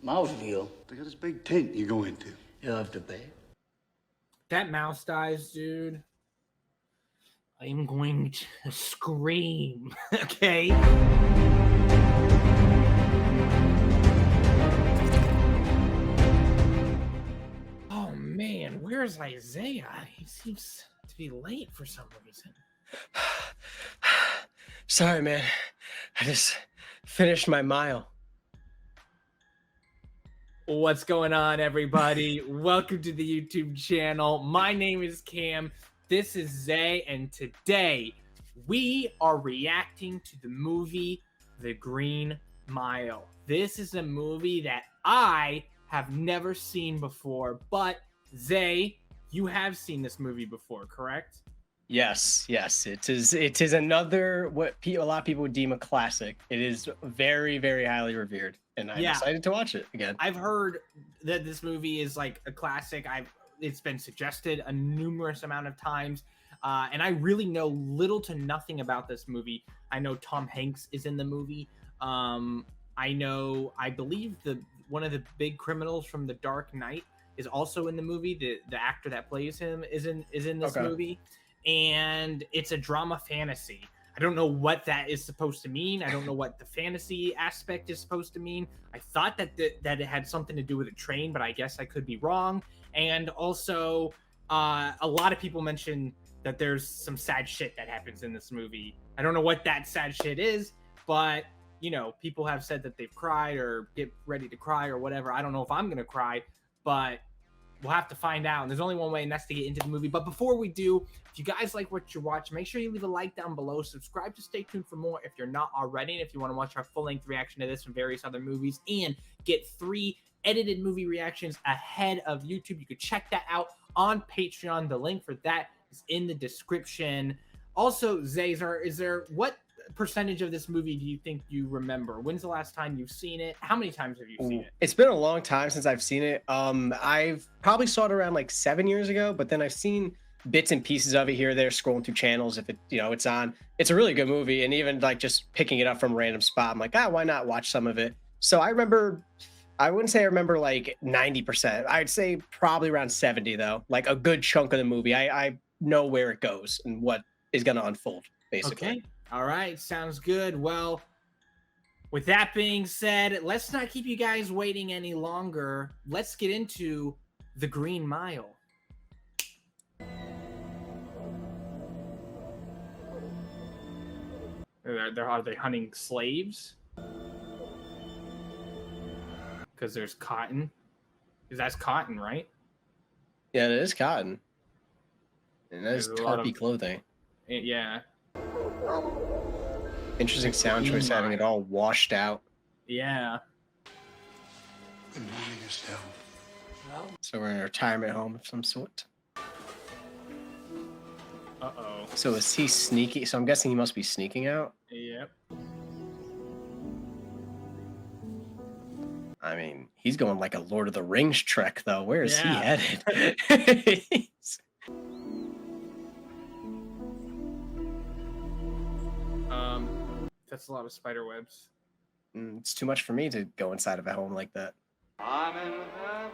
Mouse deal. They got this big tent you go into. You'll have to pay. That mouse dies, dude. I'm going to scream. Okay? Oh man, where's Isaiah? He seems to be late for some reason. Sorry, man. I just finished my mile. What's going on, everybody? Welcome to the YouTube channel. My name is Cam. This is Zay, and today we are reacting to the movie The Green Mile. This is a movie that I have never seen before, but Zay, you have seen this movie before, correct? Yes. It is another what a lot of people would deem a classic. It is very, very highly revered, and I'm excited to watch it again. I've heard that this movie is like a classic. It's been suggested a numerous amount of times, and I really know little to nothing about this movie. I know Tom Hanks is in the movie. I believe one of the big criminals from The Dark Knight is also in the movie. The actor that plays him is in this movie. And it's a drama fantasy. I don't know what that is supposed to mean. I don't know what the fantasy aspect is supposed to mean. I thought that it had something to do with a train, but I guess I could be wrong. And also, a lot of people mention that there's some sad shit that happens in this movie. I don't know what that sad shit is, but you know, people have said that they've cried or get ready to cry or whatever. I don't know if I'm gonna cry, but we'll have to find out. And there's only one way, and that's to get into the movie. But before we do, if you guys like what you're watching, make sure you leave a like down below. Subscribe to stay tuned for more if you're not already. And if you want to watch our full-length reaction to this and various other movies and get 3 edited movie reactions ahead of YouTube, you could check that out on Patreon. The link for that is in the description. Also, Zay, what percentage of this movie do you think you remember? When's the last time you've seen it? How many times have you seen it? It's been a long time since I've seen it. I've probably saw it around like 7 years ago, but then I've seen bits and pieces of it here or there scrolling through channels if it's on. It's a really good movie, and even like just picking it up from a random spot, I'm like, why not watch some of it? So I wouldn't say I remember like 90%. I'd say probably around 70 though. Like a good chunk of the movie. I know where it goes and what is going to unfold basically. Okay. All right, sounds good. Well, with that being said, let's not keep you guys waiting any longer. Let's get into The Green Mile. Are they hunting slaves? Because there's cotton. Because that's cotton, right? Yeah, it is cotton. And that is tarpy clothing. Yeah. Interesting sound choice, having it all washed out. Yeah. Good morning, Estelle. So we're in a retirement home of some sort. Uh-oh. So is he sneaking? So I'm guessing he must be sneaking out? Yep. I mean, he's going like a Lord of the Rings trek, though. Where is he headed? That's a lot of spider webs. It's too much for me to go inside of a home like that. I'm in heaven,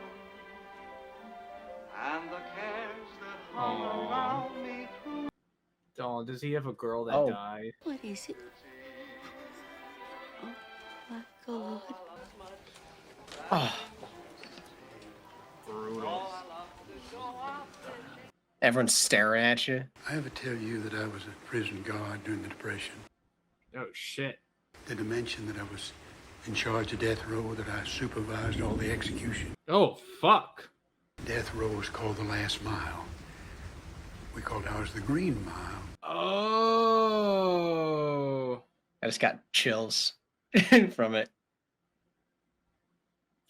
and the cares that hung around me through. Oh, does he have a girl that died? What is it? Oh my God. Oh. Brutal. Everyone's staring at you. I ever tell you that I was a prison guard during the Depression? Oh, shit. Did I mention that I was in charge of death row, that I supervised all the execution? Oh, fuck. Death row is called the last mile. We called ours the Green Mile. Oh. I just got chills from it.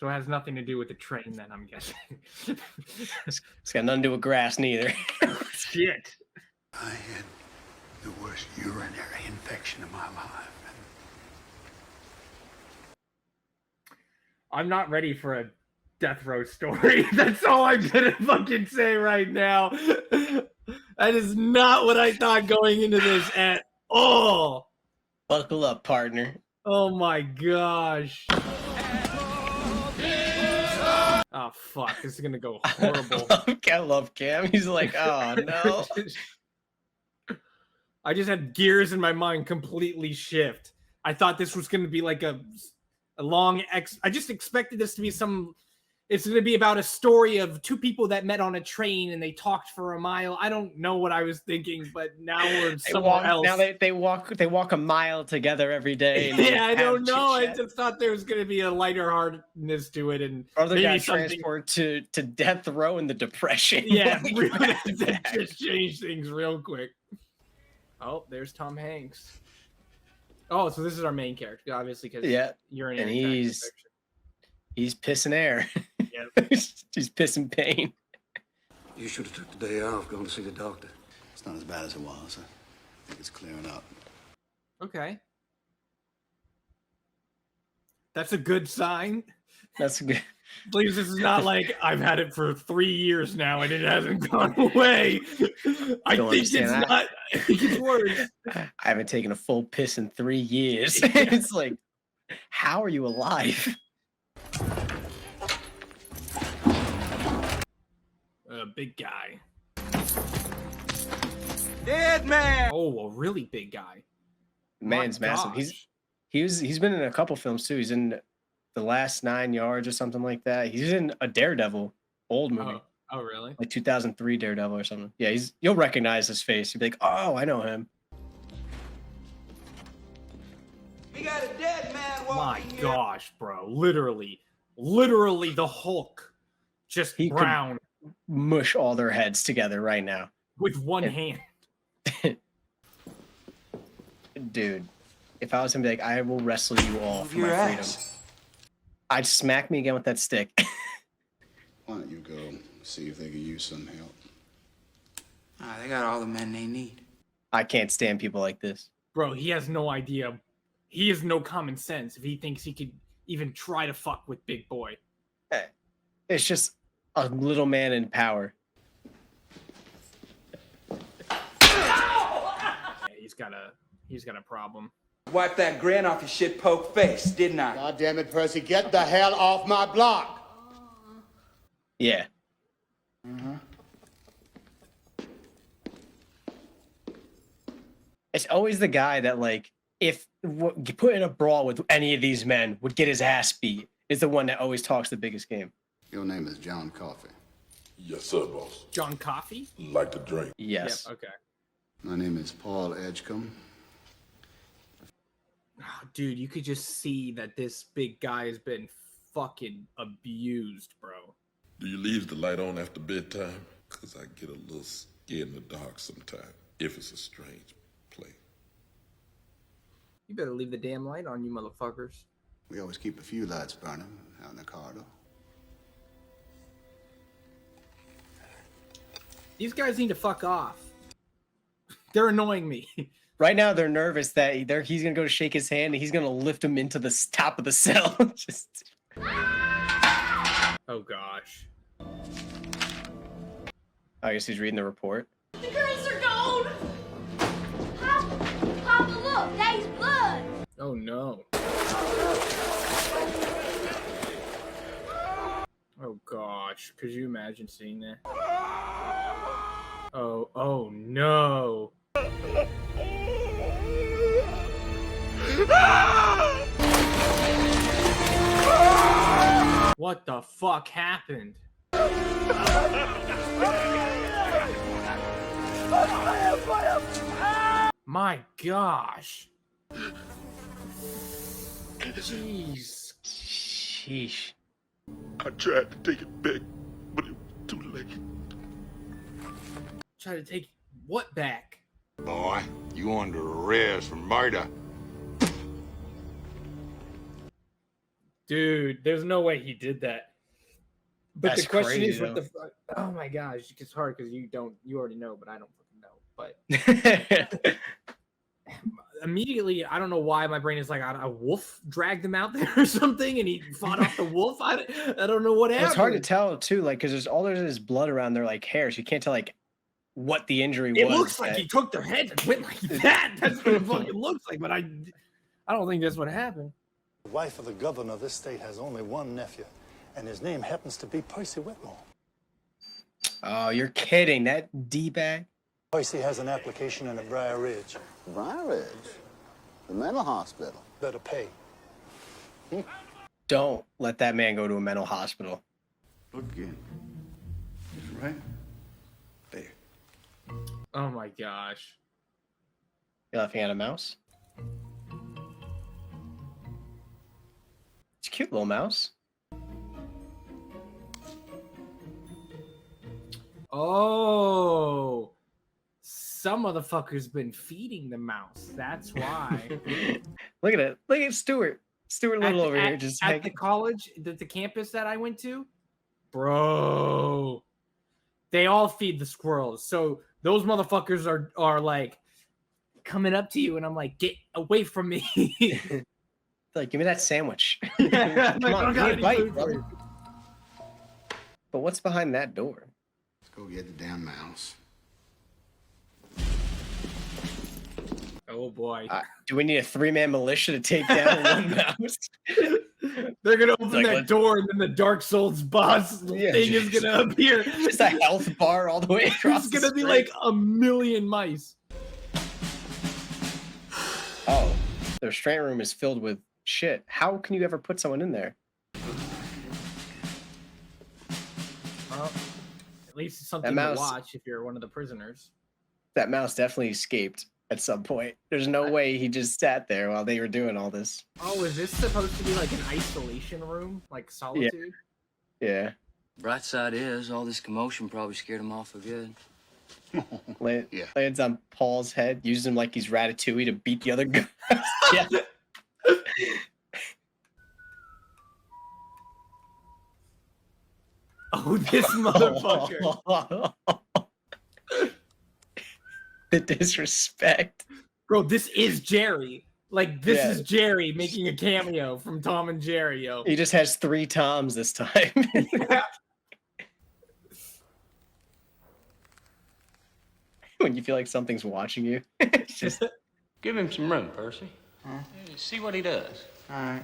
So it has nothing to do with the train, then, I'm guessing. It's got nothing to do with grass, neither. Shit. I had the worst urinary infection of my life. I'm not ready for a death row story. That's all I'm gonna fucking say right now. That is not what I thought going into this at all. Buckle up, partner. Oh my gosh. fuck, this is gonna go horrible. I love Cam. He's like, oh no. I just had gears in my mind completely shift. I thought this was gonna be like a long I just expected this to be it's going to be about a story of two people that met on a train and they talked for a mile. I don't know what I was thinking, but now we're somewhere else. Now they walk a mile together every day. Yeah, I don't know. I just thought there was going to be a lighter heartedness to it, and other guys transport to death row in the Depression. Yeah, really, that just changed things real quick. Oh, there's Tom Hanks. Oh, so this is our main character, obviously, because you're in and he's pissing air. Yep. He's pissing pain. You should have took the day off, going to see the doctor. It's not as bad as it was. I think it's clearing up. Okay. That's a good sign. That's good. Please, this is not like I've had it for 3 years now and it hasn't gone away. I think it's worse. I haven't taken a full piss in 3 years. It's like, how are you alive? Big guy. Dead man. Oh, a really big guy. Man's massive. He's been in a couple films too. He's in The Last 9 Yards or something like that. He's in a Daredevil old movie. Oh really? Like 2003 Daredevil or something. Yeah, you'll recognize his face. You'll be like, oh, I know him. We got a dead man walking My here. gosh, bro. Literally the Hulk. Just brown. Mush all their heads together right now. With one hand. Dude, if I was him, be like, I will wrestle you all for my freedom. I'd smack me again with that stick. Why don't you go see if they can use some help? They got all the men they need. I can't stand people like this. Bro, he has no idea. He has no common sense if he thinks he could even try to fuck with Big Boy. It's just a little man in power. Yeah, he's got a problem. Wipe that grin off your shit poke face, didn't I? God damn it, Percy, get the hell off my block! Yeah. It's always the guy that, like, if put in a brawl with any of these men would get his ass beat, is the one that always talks the biggest game. Your name is John Coffey. Yes, sir, boss. John Coffey? Like to drink. Yes. Yep, okay. My name is Paul Edgecombe. Oh, dude, you could just see that this big guy has been fucking abused, bro. Do you leave the light on after bedtime? Because I get a little scared in the dark sometimes, if it's a strange play. You better leave the damn light on, you motherfuckers. We always keep a few lights burning out in the corridor. These guys need to fuck off. They're annoying me. Right now, they're nervous that he's going to go to shake his hand and he's going to lift him into the top of the cell. Oh, gosh. I guess he's reading the report. The girls are gone! Papa, look! Daddy's blood! Oh, no. Oh, gosh. Could you imagine seeing that? Oh, no. What the fuck happened? My gosh. Jeez. Sheesh. I tried to take it back, but it was too late. Try to take what back? Boy, you under arrest for murder. Dude, there's no way he did that. But That's the question crazy, is, what though. the fuck? Oh my gosh, it's hard because you already know, but I don't fucking know. But immediately, I don't know why my brain is like, a wolf dragged him out there or something, and he fought off the wolf. I don't know what happened. It's hard to tell too, like, because there's blood around their like hair, so you can't tell like what the injury was. It looks like he took their head and went like that. That's what it fucking looks like, but I don't think that's what happened. The wife of the governor of this state has only one nephew, And his name happens to be Percy Whitmore. Oh, you're kidding. That D-bag? Percy has an application in the Briar Ridge. Briar Ridge? The mental hospital. Better pay. Don't let that man go to a mental hospital. Look again. Just right there. Oh my gosh. You're laughing at a mouse? It's a cute little mouse. Oh, some motherfucker's been feeding the mouse. That's why. Look at it. Look at Stuart. Stuart Little over here just at hanging. the college, the campus that I went to, bro. They all feed the squirrels. So those motherfuckers are like coming up to you, and I'm like, get away from me. Like, give me that sandwich. Yeah, Come on, I don't got give me a any bite, food for brother. you. But what's behind that door? Let's go get the damn mouse. Oh boy. Do we need a 3-man militia to take down one mouse? They're gonna open Like, that door, and then the Dark Souls boss thing is gonna appear. Just a health bar all the way across. It's gonna be like a million mice. Oh, the restraint room is filled with shit. How can you ever put someone in there? Well, at least it's something mouse- to watch if you're one of the prisoners. That mouse definitely escaped at some point. There's no way he just sat there while they were doing all this. Oh, is this supposed to be like an isolation room, like solitude? Yeah. Bright side is, all this commotion probably scared him off for good. Lands on Paul's head, uses him like he's Ratatouille to beat the other guy. Yeah. Oh, this motherfucker. The disrespect. Bro, this is Jerry. Like, this is Jerry making a cameo from Tom and Jerry, yo. He just has 3 Toms this time. When you feel like something's watching you. It's just... Give him some room, Percy. See what he does. All right.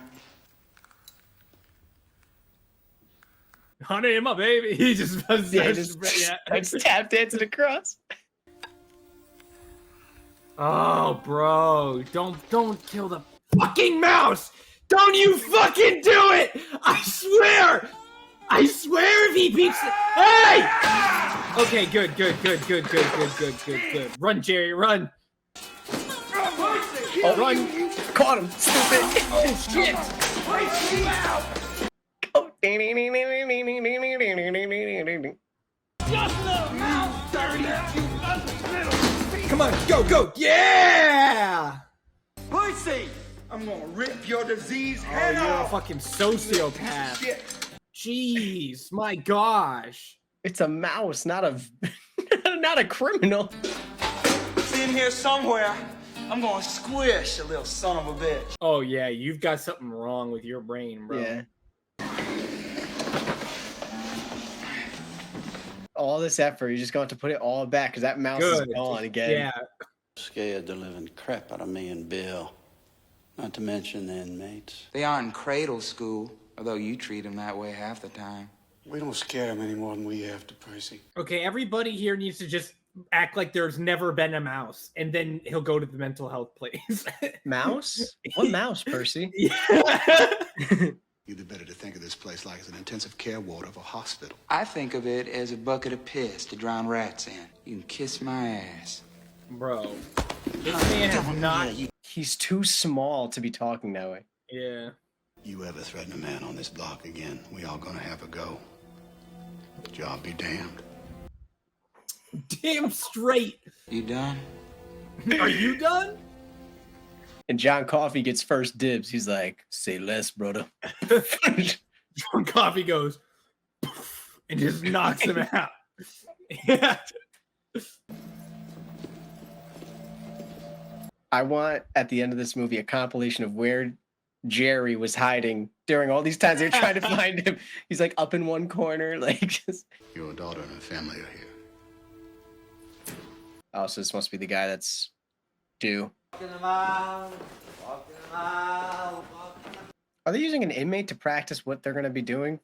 Honey, my baby. He just just tap dancing across. Oh, bro. Don't kill the fucking mouse. Don't you fucking do it. I swear. I swear if he beats it. Hey! Okay, good. Run, Jerry, run. Oh, run. Caught him, stupid. Oh, shit. Oh. Come on, go. Yeah! Percy! I'm gonna rip your disease Oh, head you're a off! fucking sociopath. Jeez, my gosh. It's a mouse, not a not a criminal. It's in here somewhere. I'm gonna squish a little son of a bitch. Oh yeah, you've got something wrong with your brain, bro. Yeah. All this effort, you're just going to have to put it all back because that mouse is gone again. Yeah. Scared the living crap out of me and Bill. Not to mention the inmates. They aren't in cradle school, although you treat them that way half the time. We don't scare him any more than we have to, Percy. Okay, everybody here needs to just act like there's never been a mouse, and then he'll go to the mental health place. Mouse? What mouse, Percy? You'd better to think of this place like it's an intensive care ward of a hospital. I think of it as a bucket of piss to drown rats in. You can kiss my ass. Bro, this man has not... He's too small to be talking that way. Yeah. You ever threaten a man on this block again, we all gonna have a go. Job be damned. Damn straight. You done? Are you done? And John Coffey gets first dibs. He's like, say less, brother. John Coffey goes, poof, and just knocks him out. Yeah. I want, at the end of this movie, a compilation of where Jerry was hiding during all these times they were trying to find him. He's like up in one corner, like just... Your daughter and her family are here. Oh, so this must be the guy that's due. Are they using an inmate to practice what they're going to be doing?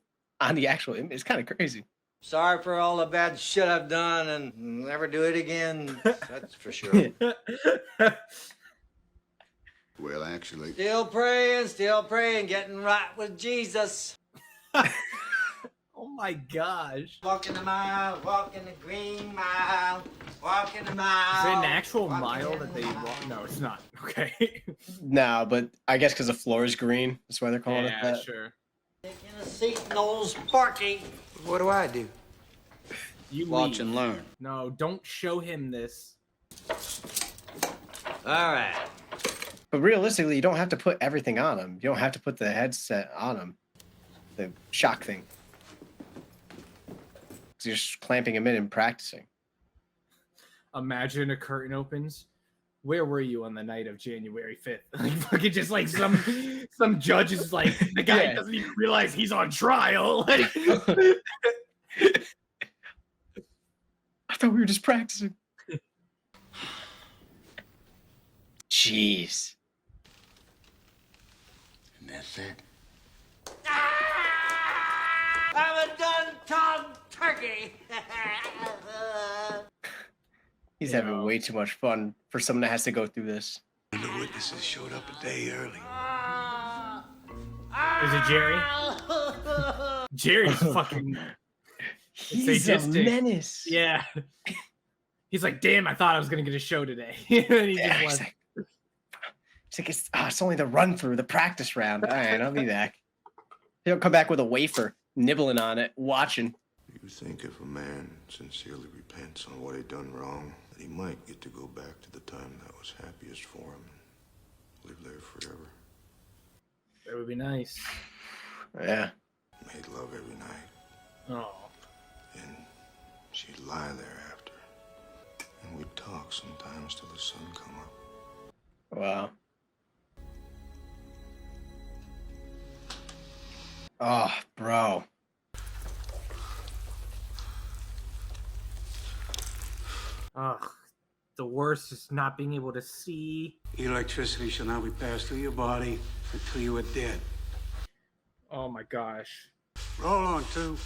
on the actual image. It's kind of crazy. Sorry for all the bad shit I've done and never do it again. That's for sure. Well, actually... Still praying, getting right with Jesus. Oh my gosh. Walking the mile, walking the green mile, walking the mile. Is it an actual mile that they walk? No, it's not. Okay. No, but I guess because the floor is green. That's why they're calling it that. Yeah, sure. Taking a seat in old Sparky. What do I do? You Watch leave. and learn. No, don't show him this. All right. But realistically, you don't have to put everything on him. You don't have to put the headset on him. The shock thing. Because you're just clamping him in and practicing. Imagine a curtain opens. Where were you on the night of January 5th? Like fucking just like some judge is like, the guy doesn't even realize he's on trial. Like, I thought we were just practicing. Jeez. And that's it. I'm a done Tom Turkey. He's having way too much fun for someone that has to go through this. The witnesses showed up a day early. is it Jerry? Jerry's fucking He's a menace. Yeah. He's like, damn, I thought I was gonna get a show today. And he just He's left. like, it's only the run through, the practice round. All right, I'll be back. He'll come back with a wafer, nibbling on it, watching. You think if a man sincerely repents on what he done wrong, that he might get to go back to the time that was happiest for him and live there forever. That would be nice. Yeah. Made love every night. Oh. And she'd lie there after. And we'd talk sometimes till the sun come up. Wow. Oh, bro. Ugh. The worst is not being able to see. Electricity shall not be passed through your body until you are dead. Oh my gosh. Roll on, two.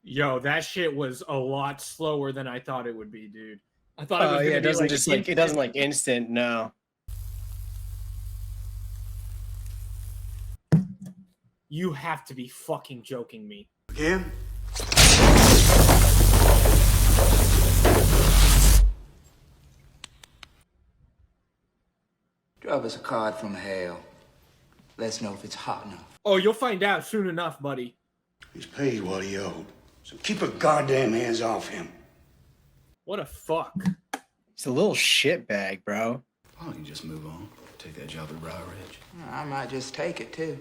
Yo, that shit was a lot slower than I thought it would be, dude. I thought it was gonna it doesn't be just like it doesn't like instant, no. You have to be fucking joking me. Again? Drop us a card from hell. Let's know if it's hot enough. Oh, you'll find out soon enough, buddy. He's paid what he owed. So keep your goddamn hands off him. What a fuck. It's a little shitbag, bro. Why don't you just move on? Take that job at Briar Ridge. I might just take it, too.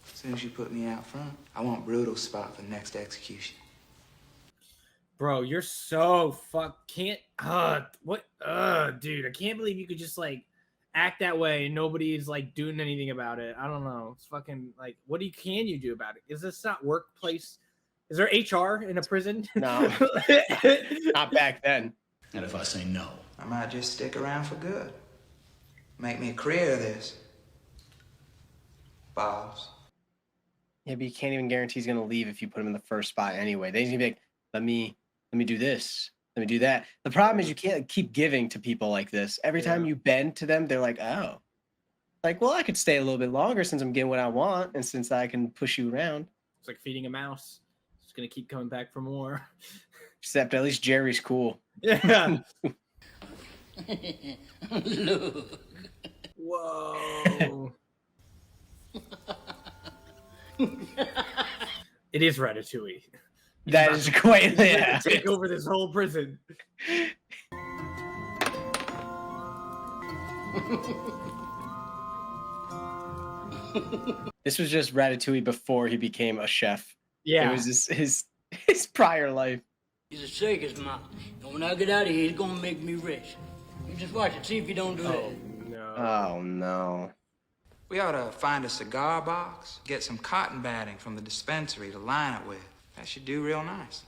As soon as you put me out front. I want brutal spot for next execution. Bro, you're so dude, I can't believe you could just like act that way and nobody's like doing anything about it. I don't know. It's fucking like, can you do about it? Is this not workplace? Is there HR in a prison? No. Not back then. And if I say no? I might just stick around for good. Make me a career of this. Boss. Yeah, but you can't even guarantee he's gonna leave if you put him in the first spot anyway. Then he's gonna be like, let me do this. Let me do that. The problem is you can't keep giving to people like this. Every time you bend to them, they're like, oh. Like, well, I could stay a little bit longer since I'm getting what I want and since I can push you around. It's like feeding a mouse. It's gonna keep coming back for more. Except at least Jerry's cool. Yeah. Look. Whoa. It is Ratatouille. That is quite, yeah. Take over this whole prison. This was just Ratatouille before he became a chef. Yeah. It was his prior life. He's a circus mouse, and when I get out of here, he's gonna make me rich. You just watch it, see if you don't do that. No. Oh, no. We ought to find a cigar box, get some cotton batting from the dispensary to line it with. That should do real nice.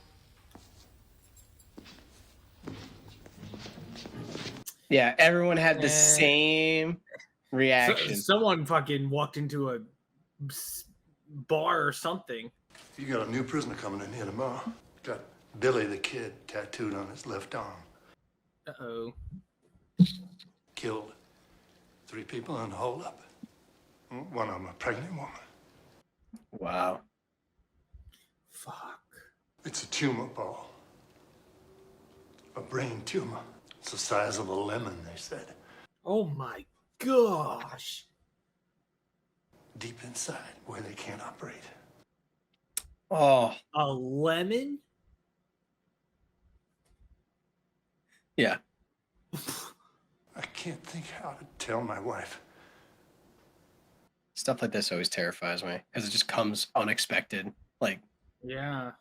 Yeah, everyone had the same reaction. Someone fucking walked into a bar or something. You got a new prisoner coming in here tomorrow. Got Billy the Kid tattooed on his left arm. Uh-oh. Killed 3 people in the holdup. One of them a pregnant woman. Wow. Fuck. It's a tumor, Paul. A brain tumor. It's the size of a lemon, they said. Oh my gosh. Deep inside where they can't operate. Oh. A lemon? Yeah. I can't think how to tell my wife. Stuff like this always terrifies me because it just comes unexpected. Like, yeah.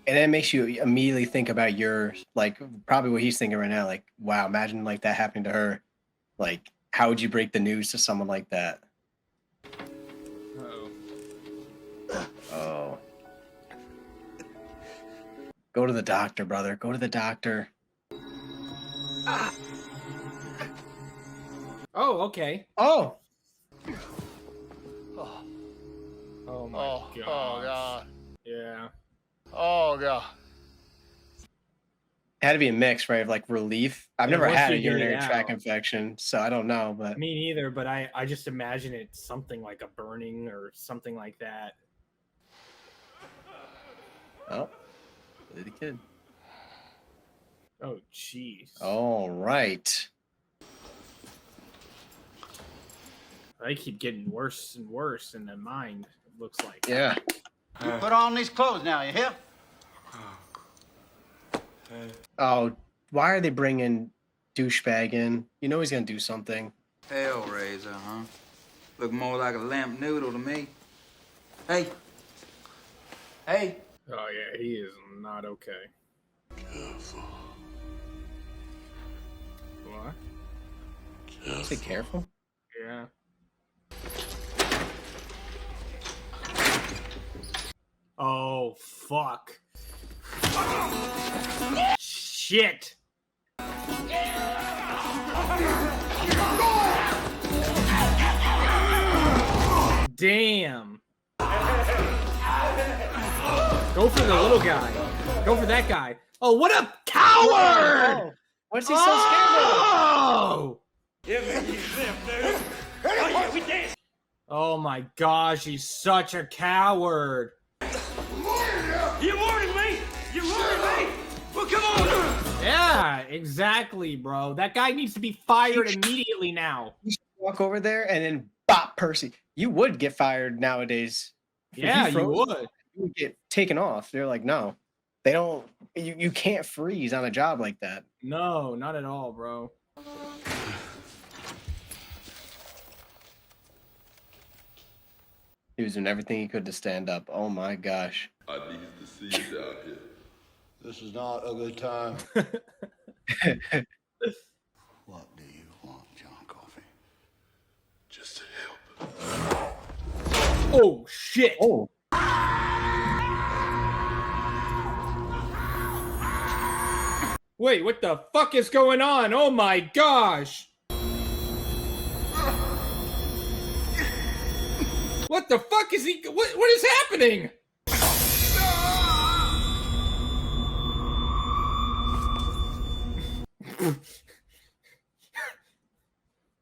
And then it makes you immediately think about your, like, probably what he's thinking right now. Like, wow, imagine like that happening to her. Like, how would you break the news to someone like that? Uh-oh. Oh. Go to the doctor, brother. Go to the doctor. Ah. Oh, okay. Oh. Oh my god. Oh god. Yeah. Oh god. It had to be a mix, right? Of like relief. I've never once had a you get it urinary tract out. infection, so I don't know. But Me neither, but I just imagine it's something like a burning or something like that. oh, Billy the Kid. Oh, jeez. All right. They keep getting worse and worse in the mind, it looks like. Yeah. You put on these clothes now, you hear? Oh, why are they bringing douchebag in? You know he's gonna do something. Hellraiser, huh? Look more like a lamp noodle to me. Hey. Hey. Oh, yeah, he is not okay. Careful. What? Careful. Say careful. Yeah. Oh, fuck. Shit. Damn. Go for the little guy. Go for that guy. Oh, what a coward! Oh, what's he so scared of? Oh! Yeah, man, you live, dude. Oh, yeah, we dance. Oh my gosh, he's such a coward. You warning me? You warning me? Well, come on. Yeah, exactly, bro. That guy needs to be fired immediately now. You should walk over there and then bop Percy. You would get fired nowadays. If Yeah, you froze, would. You would get taken off. They're like, no, they don't. You can't freeze on a job like that. No, not at all, bro. He was doing everything he could to stand up. Oh my gosh. I need to see you down here. This is not a good time. What do you want, John Coffey? Just to help. Oh, shit. Oh. Wait, what the fuck is going on? Oh my gosh. What the fuck is he? What is happening?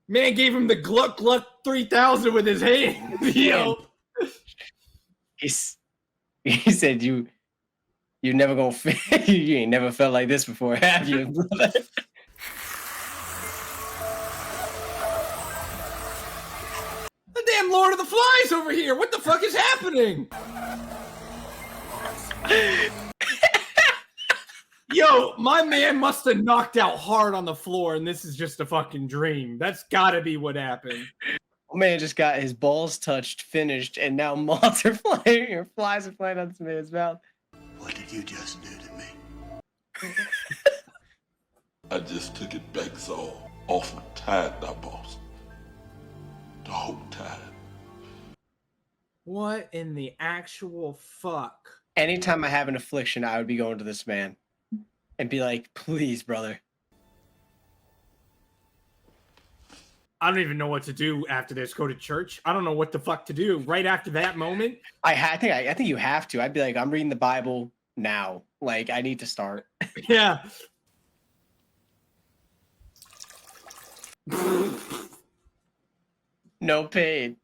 Man gave him the Gluck Gluck 3000 with his hand. Yo. He said you never gonna you ain't never felt like this before, have you, brother? The damn Lord of the Flies over here. What the fuck is happening? Yo, my man must have knocked out hard on the floor, and this is just a fucking dream. That's gotta be what happened. Man just got his balls touched, finished, and now moths are flying, or flies are flying out this man's mouth. What did you just do to me? I just took it back so off and tied that boss. The whole time. What in the actual fuck? Anytime I have an affliction, I would be going to this man and be like, please, brother. I don't even know what to do after this. Go to church? I don't know what the fuck to do. Right after that moment, I think you have to. I'd be like, I'm reading the Bible now. Like, I need to start. Yeah. No pain.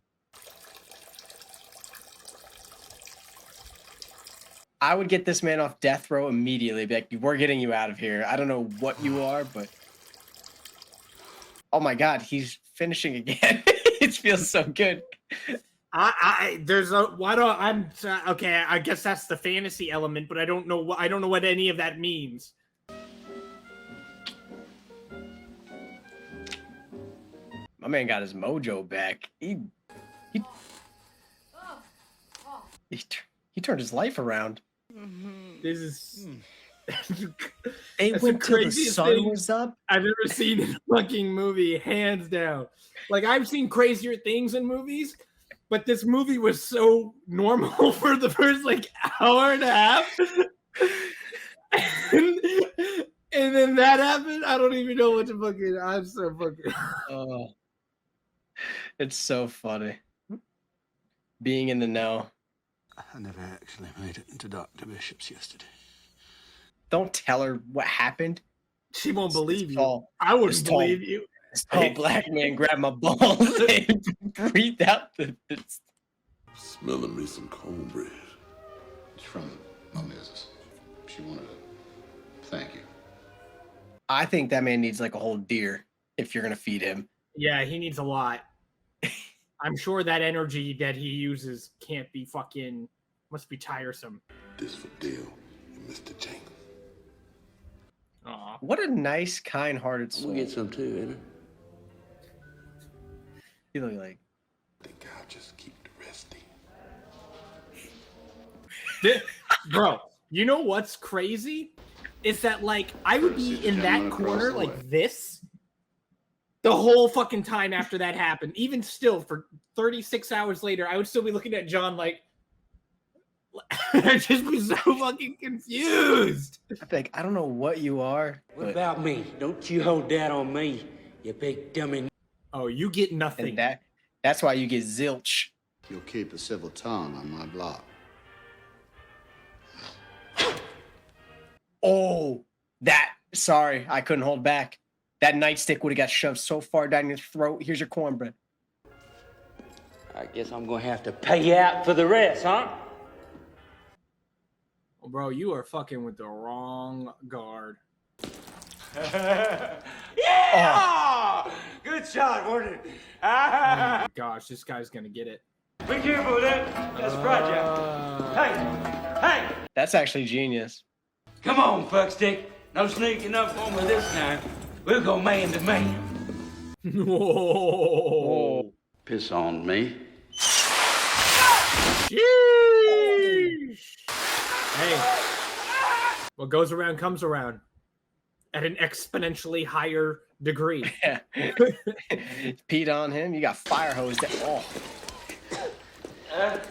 I would get this man off death row immediately. Be like, we're getting you out of here. I don't know what you are, but oh my god, he's finishing again. It feels so good. There's a why don't I'm okay. I guess that's the fantasy element, but I don't know what any of that means. My man got his mojo back. He turned his life around. This is they went till the sun was up. I've ever seen in a fucking movie, hands down. Like, I've seen crazier things in movies, but this movie was so normal for the first like hour and a half. And then that happened. I don't even know what to fucking. I'm so fucking. Oh, it's so funny. Being in the know. I never actually made it into Dr. Bishop's yesterday. Don't tell her what happened. She won't believe you. Tall, I wouldn't believe you. This tall black man grabbed my balls and breathed out the. Smelling me some cornbread. It's from my missus. She wanted to thank you. I think that man needs like a whole deer if you're gonna feed him. Yeah, he needs a lot. I'm sure that energy that he uses can't be fucking. Must be tiresome. This for Dale and Mr. Jenkins. Aw. What a nice, kind-hearted soul. We'll get some too, ain't it? You look like. I think I'll just keep the rest in. Bro, you know what's crazy? Is that like I would be in that corner like this the whole fucking time after that happened. Even still, for 36 hours later, I would still be looking at John like I'd just be so fucking confused. I'd be like, I don't know what you are. What about me? Don't you hold that on me, you big dummy. Oh, you get nothing. And that's why you get zilch. You'll keep a civil tongue on my block. Oh, sorry, I couldn't hold back. That nightstick would have got shoved so far down your throat. Here's your cornbread. I guess I'm gonna have to pay you out for the rest, huh? Oh, bro, you are fucking with the wrong guard. Yeah! Oh. Good shot, warden. Oh my gosh, this guy's gonna get it. Be careful with that. That's fragile. Hey! That's actually genius. Come on, fuckstick. No sneaking up on me this time. We'll go man to man. Whoa. Piss on me. Sheesh. Hey, what goes around comes around at an exponentially higher degree. Yeah. Peed on him. You got fire hosed. Oh.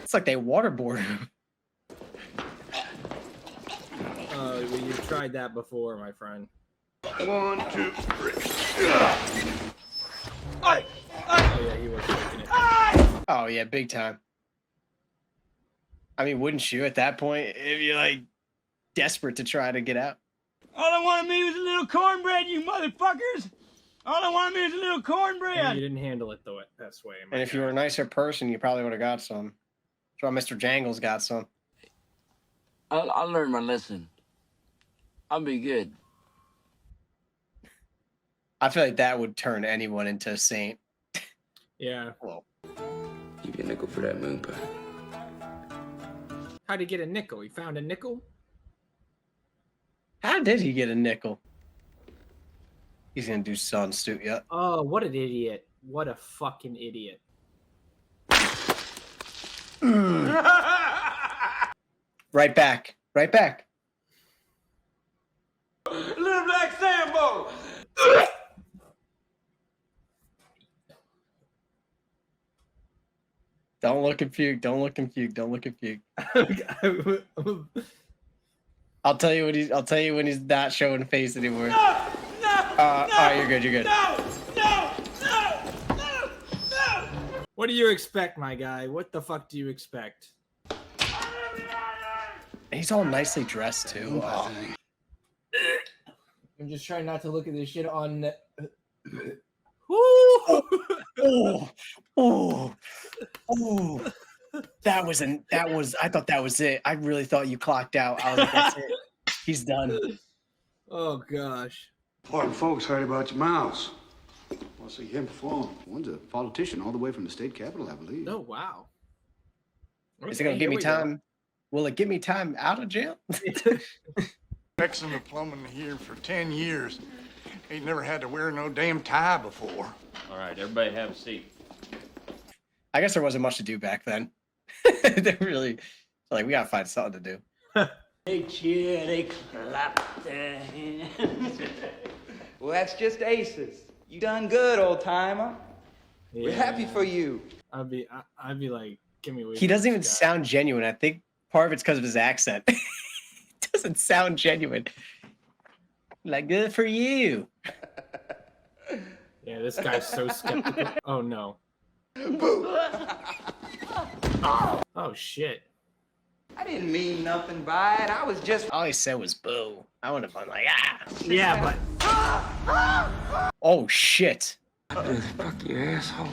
It's like they waterboard him. Well, you've tried that before, my friend. 1, 2, 3. Oh, yeah, he was taking it. Oh, yeah, big time. I mean, wouldn't you at that point if you're like desperate to try to get out? All I wanted me was a little cornbread, you motherfuckers. All I wanted me was a little cornbread. And you didn't handle it the best way. And if you were a nicer person, you probably would have got some. That's why Mr. Jangles got some. I'll learn my lesson. I'll be good. I feel like that would turn anyone into a saint. Yeah. Well, Give you a nickel for that moon pie. How'd he get a nickel? He found a nickel? how did he get a nickel? He's gonna do Son Stu, yeah. Oh, what an idiot. What a fucking idiot. Right back. Right back. Little Black Sambo! Don't look confused. Don't look confused. Don't look confused. I'll tell you when he's not showing face anymore. No! All right, you're good. You're good. No! What do you expect, my guy? What the fuck do you expect? He's all nicely dressed too. Oh. I'm just trying not to look at this shit on. Oh. That was. I thought that was it. I really thought you clocked out. I was like, that's it. He's done. Oh gosh. Important folks heard about your mouse. Want to see him perform. One's a politician all the way from the state capitol, I believe. Oh wow. Is it gonna give me time? Will it give me time out of jail? Fixing the plumbing here for 10 years. Ain't never had to wear no damn tie before. All right, everybody have a seat. I guess there wasn't much to do back then. They really, like, we gotta find something to do. They cheer, they clap their hands. Well, that's just aces. You done good, old timer. Yeah. We're happy for you. I'd be like, give me away. He doesn't even sound genuine. I think part of it's because of his accent. It doesn't sound genuine. Like, good for you. Yeah, this guy's so skeptical. Oh no. Oh shit. I didn't mean nothing by it. I was just. All he said was boo. I would have been like, ah. Yeah, but. Oh shit. Really fuck your asshole.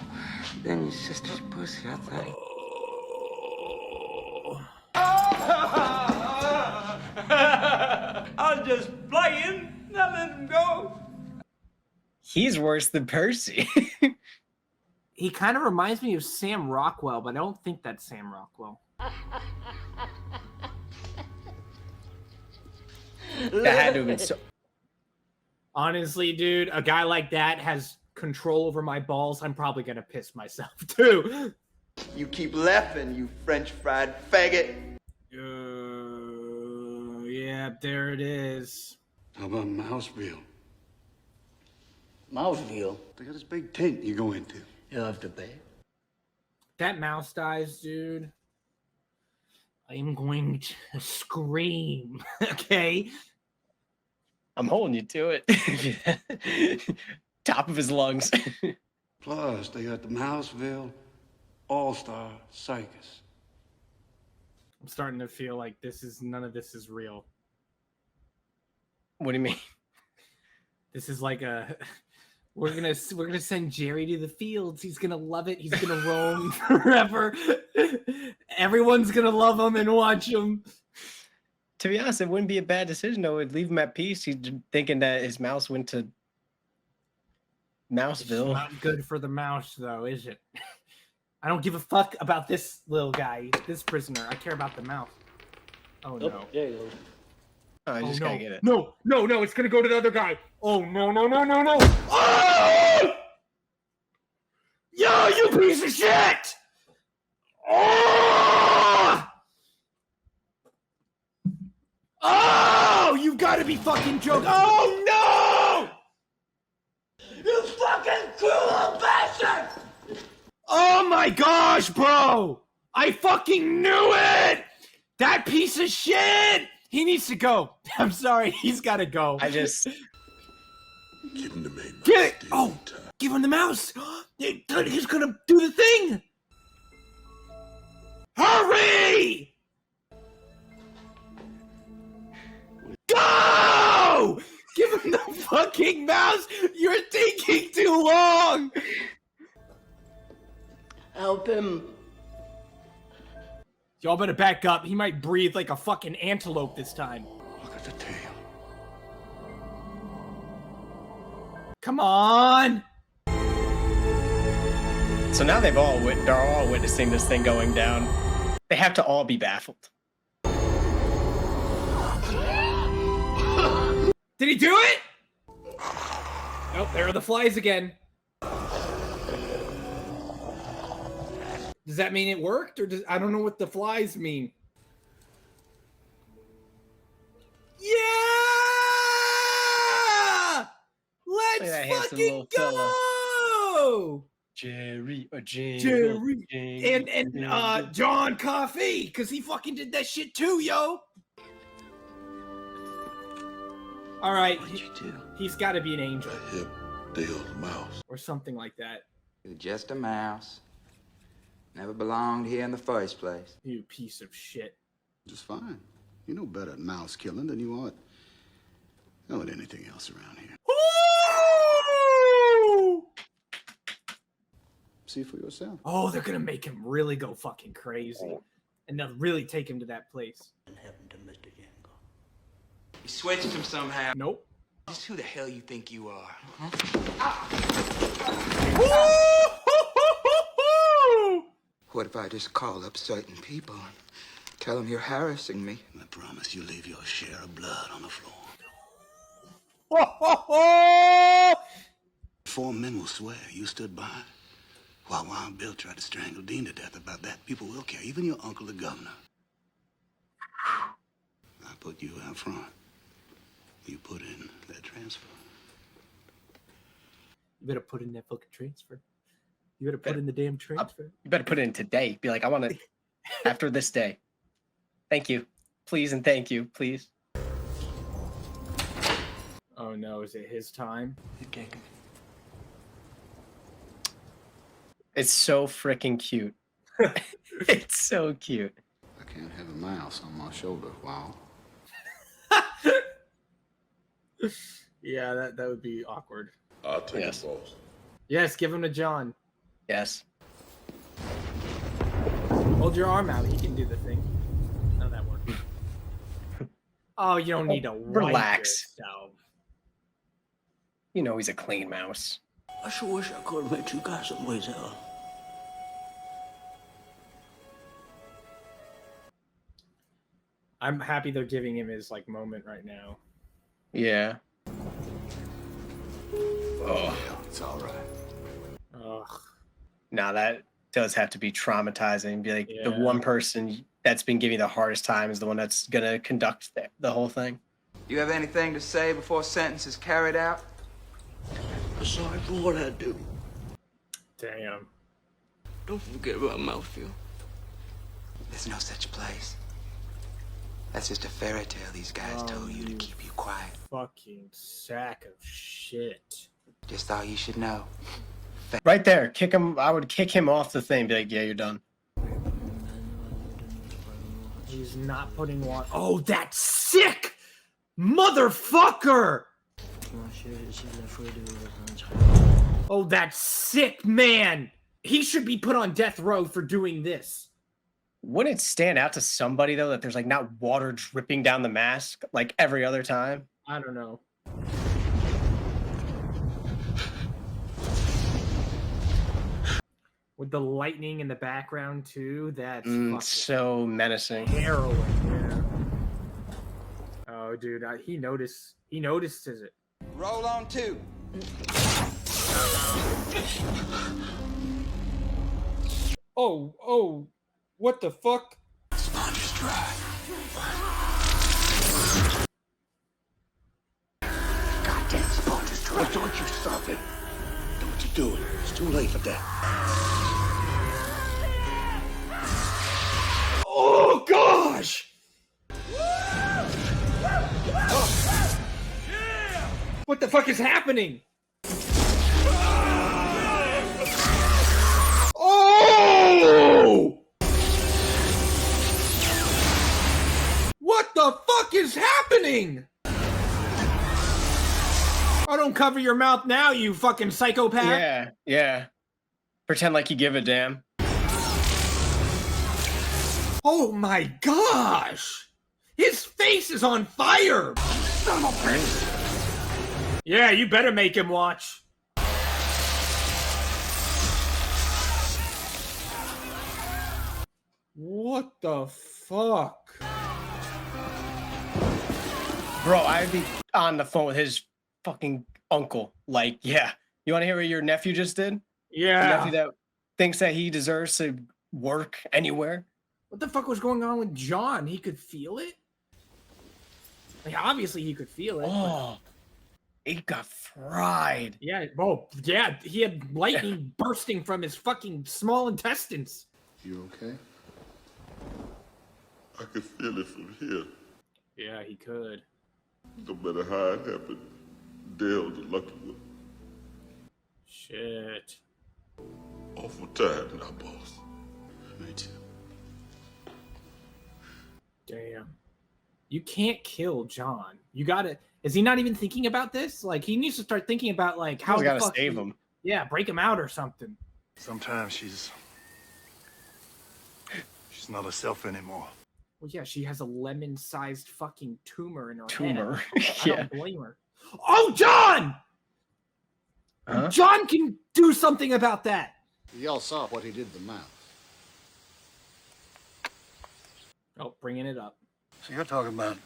Then your sister's pussy, I think. I was just playing. Now let him go. He's worse than Percy. He kind of reminds me of Sam Rockwell, but I don't think that's Sam Rockwell. That had to have been so. Honestly, dude, a guy like that has control over my balls. I'm probably gonna piss myself too. You keep laughing, you French fried faggot. Yeah, there it is. How about Mouseville? Mouseville? They got this big tent you go into. You'll have to pay. That mouse dies, dude. I'm going to scream. Okay? I'm holding you to it. Top of his lungs. Plus, they got the Mouseville All-Star Circus. I'm starting to feel like none of this is real. What do you mean? This is like we're gonna send Jerry to the fields. He's gonna love it. He's gonna roam forever. Everyone's gonna love him and watch him. To be honest, it wouldn't be a bad decision though. It'd leave him at peace. He's thinking that his mouse went to Mouseville. It's not good for the mouse, though, is it? I don't give a fuck about this little guy, this prisoner. I care about the mouse. Oh no! There you go. Oh, I just gotta get it. No! It's gonna go to the other guy. Oh no! Oh! Yo, you piece of shit! Oh! Oh! You gotta be fucking joking! Oh no! You fucking cruel bastard! Oh my gosh, bro! I fucking knew it! That piece of shit! He needs to go. I'm sorry, he's gotta go. Give him the main mouse. Get it! Oh, give him the mouse! He's gonna do the thing! Hurry! Go! Give him the fucking mouse! You're taking too long! Help him. Y'all better back up. He might breathe like a fucking antelope this time. Look at the tail. Come on! So now they're all witnessing this thing going down. They have to all be baffled. Did he do it? Nope, there are the flies again. Does that mean it worked, or I don't know what the flies mean. Yeah! Let's fucking go! Jerry. And John Coffey, because he fucking did that shit too, yo. All right, he's got to be an angel. Hip deal mouse. Or something like that. You're just a mouse. Never belonged here in the first place. You piece of shit. Just fine. You know better at mouse killing than you are at anything else around here. Ooh! See for yourself. Oh, they're gonna make him really go fucking crazy, and they'll really take him to that place. You switched him somehow. Nope. Just who the hell you think you are? What if I just call up certain people and tell them you're harassing me? I promise you leave your share of blood on the floor. 4 men will swear you stood by while Wild Bill tried to strangle Dean to death. About that, people will care, even your uncle the governor. I put you out front. You put in that transfer. You better put in that fucking transfer. You better put in the damn transfer. You better put it in today. Be like, I want it after this day. Thank you. Please and thank you. Please. Oh no, is it his time? It's so freaking cute. It's so cute. I can't have a mouse on my shoulder. Wow. Yeah, that would be awkward. I'll take it, boss. Yes, give him to John. Yes. Hold your arm out. He can do the thing. Oh, that worked. Oh, you don't need to relax. Yourself. You know he's a clean mouse. I sure wish I could have met you guys someplace else. I'm happy they're giving him his like moment right now. Yeah. Oh, it's all right. Ugh. Now that does have to be traumatizing. Be like the Yeah. one person that's been giving you the hardest time is the one that's gonna conduct the whole thing. Do you have anything to say before sentence is carried out? Besides what I do, Damn. don't forget about mouthfeel. There's no such place. That's just a fairy tale these guys told you to keep you quiet. Fucking sack of shit. Just thought you should know. Right there, kick him. I would kick him off the thing. Be like, yeah, you're done. He's not putting one. Oh, that sick motherfucker! Oh, that sick man! He should be put on death row for doing this. Wouldn't it stand out to somebody though that there's like not water dripping down the mask like every other time? I don't know. With the lightning in the background too, that's fucking so menacing. harrowing. Yeah. Oh, dude, he notices it. Roll on 2. Oh, what the fuck? Sponge is dry. Goddamn sponge is dry. Don't you stop it. Don't you do it. It's too late for that. Oh, gosh! What the fuck is happening? Oh! What the fuck is happening? Oh, don't cover your mouth now, you fucking psychopath. Yeah. Pretend like you give a damn. Oh my gosh! His face is on fire! Son of a bitch. Yeah, you better make him watch. What the fuck? Bro, I'd be on the phone with his fucking uncle. Like, yeah. You want to hear what your nephew just did? Yeah. The nephew that thinks that he deserves to work anywhere. What the fuck was going on with John? He could feel it? Like, obviously he could feel it. Oh. He got fried. Yeah. Oh, yeah. He had lightning bursting from his fucking small intestines. You okay? I could feel it from here. Yeah, he could. No matter how it happened, Dale's a lucky one. Shit. Awful time now, boss. Me too. Damn. You can't kill John. You gotta. Is he not even thinking about this? Like, he needs to start thinking about, like, how He's the gotta fuck save him. Yeah, break him out or something. Sometimes she's not herself anymore. Well, yeah, she has a lemon-sized fucking tumor in her Tumor. head. I Yeah. don't blame her. Oh, John! Huh? John can do something about that. Y'all saw what he did to the mouth. Oh, bringing it up. So you're talking about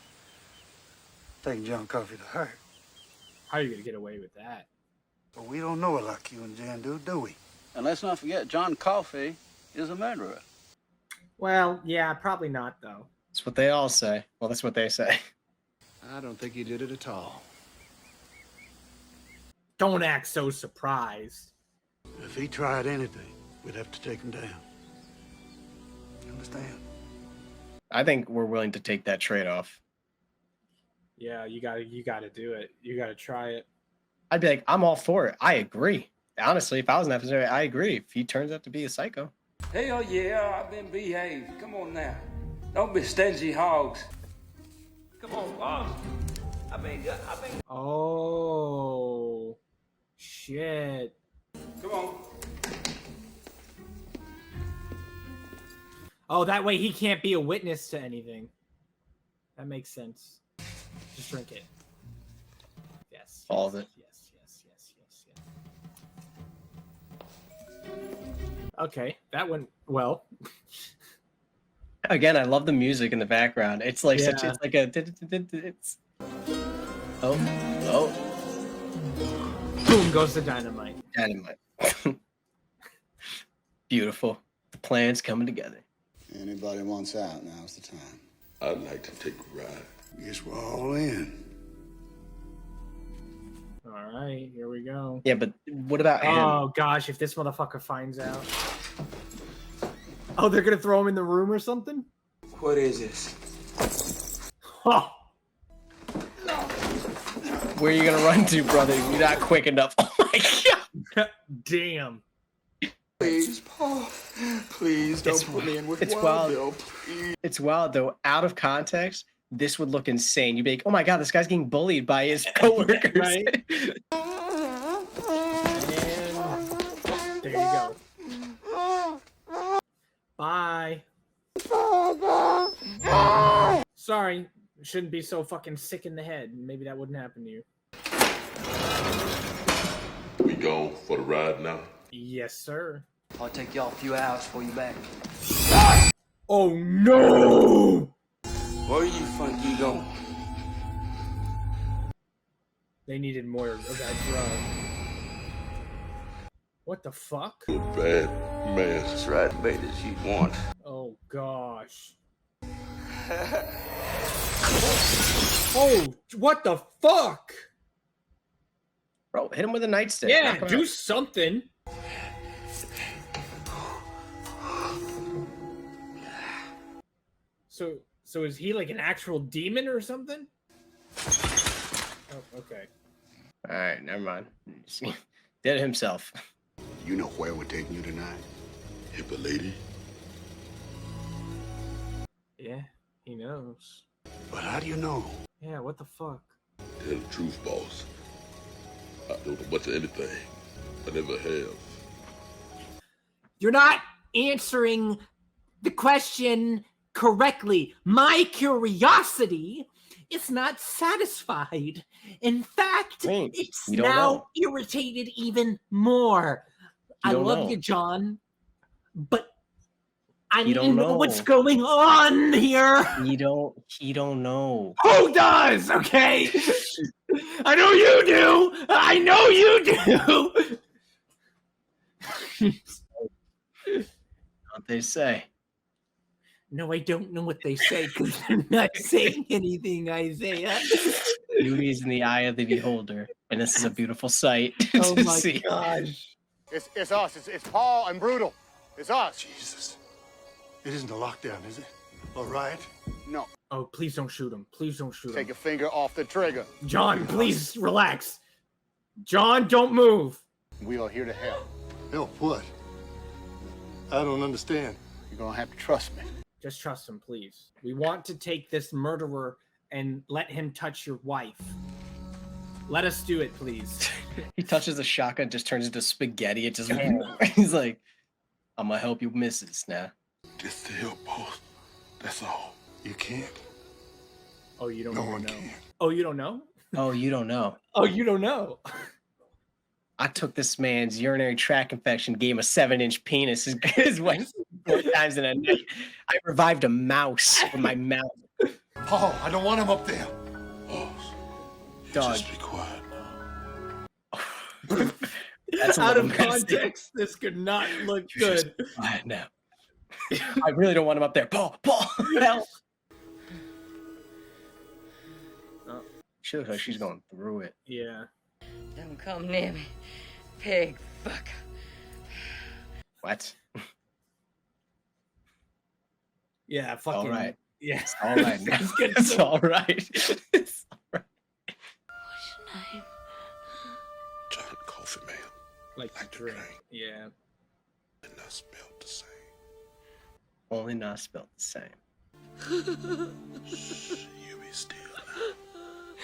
taking John Coffey to her. How are you gonna get away with that? But we don't know it like you and Jan do we? And let's not forget, John Coffey is a murderer. Well, yeah, probably not, though. That's what they all say. Well, that's what they say. I don't think he did it at all. Don't act so surprised. If he tried anything, we'd have to take him down. You understand? I think we're willing to take that trade-off. Yeah, you gotta do it. You gotta try it. I'd be like, I'm all for it. I agree. Honestly, if I was in that position, I agree. If he turns out to be a psycho. Hell yeah, I've been behaved. Come on now. Don't be stingy hogs. Come on, boss. I've been. Oh, shit. Come on. Oh, that way he can't be a witness to anything. That makes sense. Just drink it. Yes. All of it. Yes. Okay, that went well. Again, I love the music in the background. It's like such. Yeah. It's like a. It's. Oh. Boom goes the dynamite. Dynamite. Beautiful. The plan's coming together. Anybody wants out, now's the time. I'd like to take a ride. Guess we're all in. All right, here we go. Yeah, but what about him? Oh gosh, if this motherfucker finds out. Oh, they're gonna throw him in the room or something? What is this? Oh. Where are you gonna run to, brother? You're not quick enough. Oh my god! Damn. Please, Paul. Please don't put me in with It's Wild wild. Bill, please. It's wild though. Out of context, this would look insane. You'd be like, "Oh my god, this guy's getting bullied by his coworkers." Right? There you go. Bye. Sorry, shouldn't be so fucking sick in the head. Maybe that wouldn't happen to you. We go for the ride now? Yes, sir. I'll take y'all a few hours before you back. Oh no! Where you think you going? They needed more of that drug. What the fuck? You're a bad man. Just right bait as you want. Oh gosh. Oh, what the fuck? Bro, hit him with a nightstick. Yeah, Knock him do out. something. So is he like an actual demon or something? Oh, okay. All right, never mind. Did it himself. You know where we're taking you tonight? Hip a lady. Yeah, he knows. But how do you know? Yeah, what the fuck? Tell the truth, boss. I don't know much of anything. I never have. You're not answering the question correctly. My curiosity is not satisfied. In fact, it's you don't now know. irritated even more. I don't love know. you, John, but I You need to don't know know. what's going on here. He don't know. Who does? Okay. I know you do. I know you do. What they say. No, I don't know what they say because they're not saying anything, Isaiah. Beauty is in the eye of the beholder. And this is a beautiful sight Oh to my see. gosh. It's us. It's Paul and Brutal. It's us. Jesus. It isn't a lockdown, is it? All right. No. Oh, please don't shoot him. Please don't shoot him. Take your finger off the trigger. John, please relax. John, don't move. We are here to help. Help what? I don't understand. You're gonna have to trust me. Just trust him, please. We want to take this murderer and let him touch your wife. Let us do it, please. He touches the shotgun, just turns into spaghetti. It just he's like, I'm gonna help you, missus. Now. Just to help, boss. That's all. You can't. Oh, you don't No even one know. can. Oh, you don't know? Oh, you don't know. Oh, you don't know. I took this man's urinary tract infection, gave him a 7-inch penis. His wife 4 times in a night. I revived a mouse with my mouth. Paul, I don't want him up there. Boss, Dog. just be quiet now. That's a Out little of messy. context, this could not look You good. just be quiet now. I really don't want him up there. Paul, help. Oh, she looks like she's going through it. Yeah. Don't come near me, pig fucker. What? Yeah, fucking. All right. Yeah. It's all right. It's good. It's all right. It's all right. What's your name? John Coffey, man. Like to drink. Yeah. And not spelled the same. Only not spelled the same. Shh, you be still now.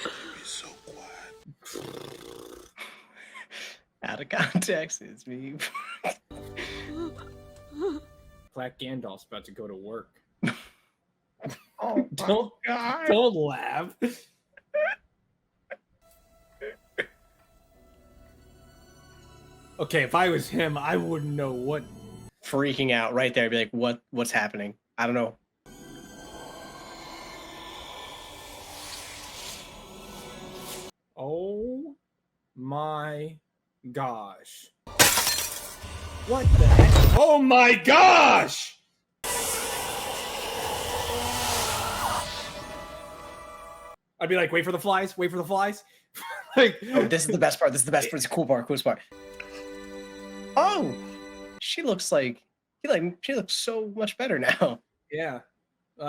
You be so quiet. Out of context, it's me. Black Gandalf's about to go to work. Oh, Don't laugh. Okay, if I was him, I wouldn't know what. Freaking out right there. Be like, what's happening? I don't know. Oh my gosh. What the heck? Oh my gosh! I'd be like, wait for the flies, wait for the flies. Like, Oh, this is the best part. This is the best part. It's a cool part. Coolest part. Oh, she looks like she looks so much better now. yeah.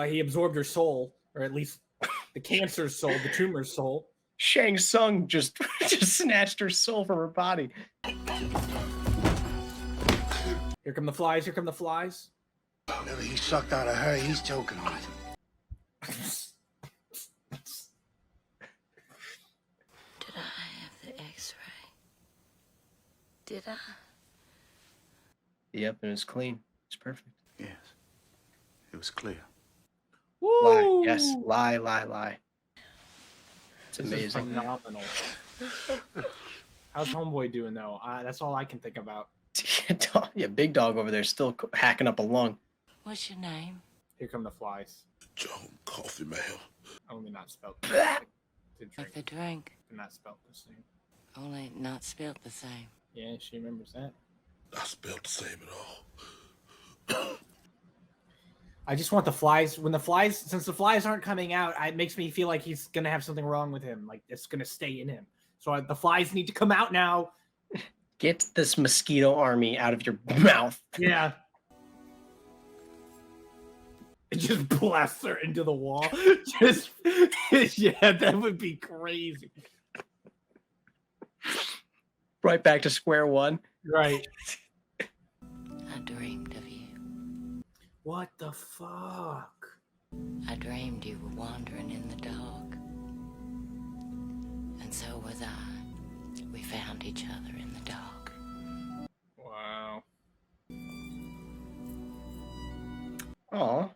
He absorbed her soul, or at least the cancer's soul, the tumor's soul. Shang Tsung just snatched her soul from her body. Here come the flies, here come the flies. Whatever he sucked out of her, he's choking on it. Did I have the X-ray? Did I? Yep, and it's clean. It's perfect. Yes. It was clear. Lie. Yes. Lie. It's This is amazing. phenomenal. How's Homeboy doing though? That's all I can think about. Yeah, Big Dog over there still hacking up a lung. What's your name? Here come the flies. John Coffey, man. Only not spelled. Like the drink. Not spelled the same. Only not spelled the same. Yeah, she remembers that. Not spelled the same at all. I just want the flies. Since the flies aren't coming out, it makes me feel like he's gonna have something wrong with him. Like it's gonna stay in him. So the flies need to come out now. Get this mosquito army out of your mouth. Yeah. It just blasts her into the wall. Just yeah, that would be crazy. Right back to square one. Right. I dreamed of you. What the fuck? I dreamed you were wandering in the dark. And so was I. We found each other in the dark. Wow. Aw.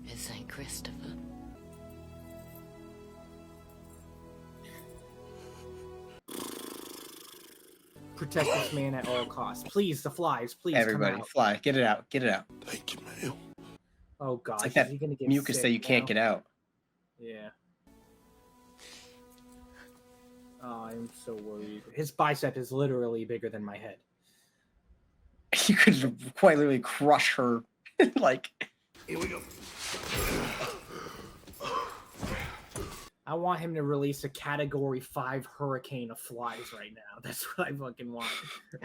It's St. Christopher. Protect this man at all costs. Please, the flies, please Everybody, come out. fly. Get it out. Get it out. Thank you, man. Oh god. It's like that is he gonna get mucus sick that you can't now? get out. Yeah. Oh, I'm so worried. His bicep is literally bigger than my head. You could quite literally crush her. Like, here we go. I want him to release a Category 5 hurricane of flies right now. That's what I fucking want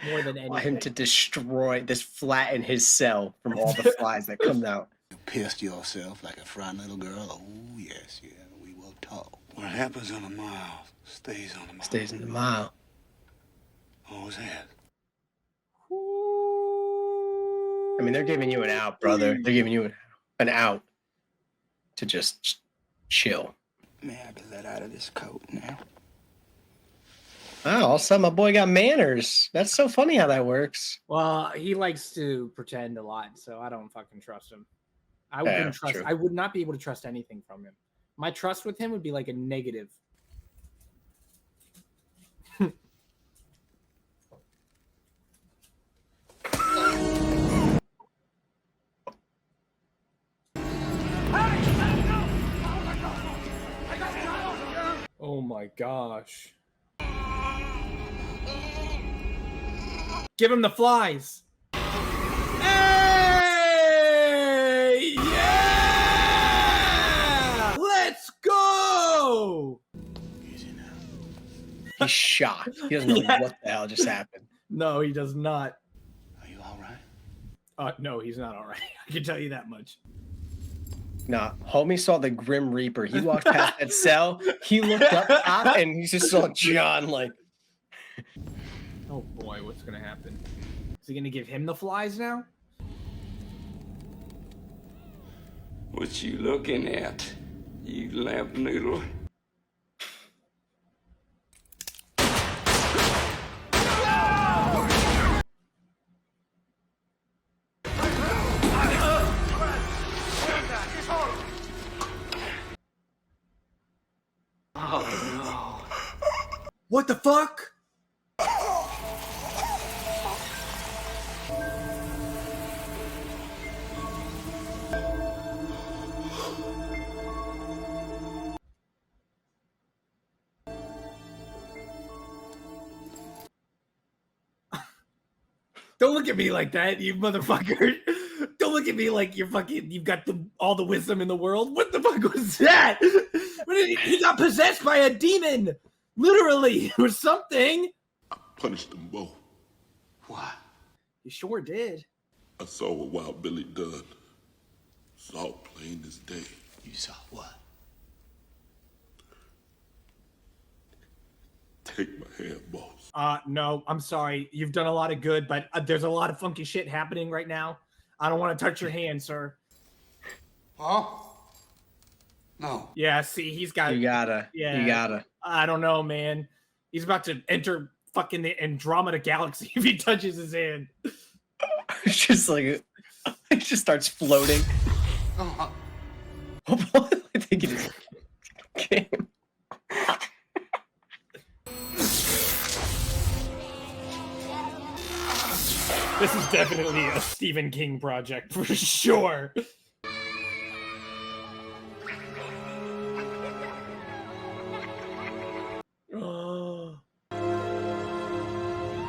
more than anything. Want him to destroy this, flatten his cell from all the flies that come out. You pissed yourself like a frightened little girl. Oh, yes, yeah, we will talk. What happens on a mile stays on a mile. Stays in the mile. Always has. I mean, they're giving you an out, brother. They're giving you an out to just chill. May I be let out of this coat now? Oh, all of a sudden my boy got manners. That's so funny how that works. Well, he likes to pretend a lot, so I don't fucking trust him. I Yeah, wouldn't trust. true. I would not be able to trust anything from him. My trust with him would be like a negative. Oh my gosh. Give him the flies. Hey! Yeah! Let's go! He's shocked. He doesn't know what the hell just happened. No, he does not. Are you all right? No, he's not all right. I can tell you that much. Nah, homie saw the Grim Reaper. He walked past that cell. He looked up top and he just saw John like. Oh boy, what's gonna happen? Is he gonna give him the flies now? What you looking at, you lamp noodle? Oh no. What the fuck? Don't look at me like that, you motherfucker. Don't look at me like you're fucking, you've got all the wisdom in the world. What the fuck was that? He got possessed by a demon, literally, or something. I punished them both. Why? You sure did. I saw what Wild Billy done. Saw it plain as day. You saw what? Take my hand, boss. No, I'm sorry. You've done a lot of good, but there's a lot of funky shit happening right now. I don't want to touch your hand, sir. Huh? No. Yeah, see, he's got... You gotta. Yeah. You gotta. I don't know, man. He's about to enter fucking the Andromeda Galaxy if he touches his hand. It's just like... It just starts floating. Uh-huh. I think it is... Okay. This is definitely a Stephen King project, for sure.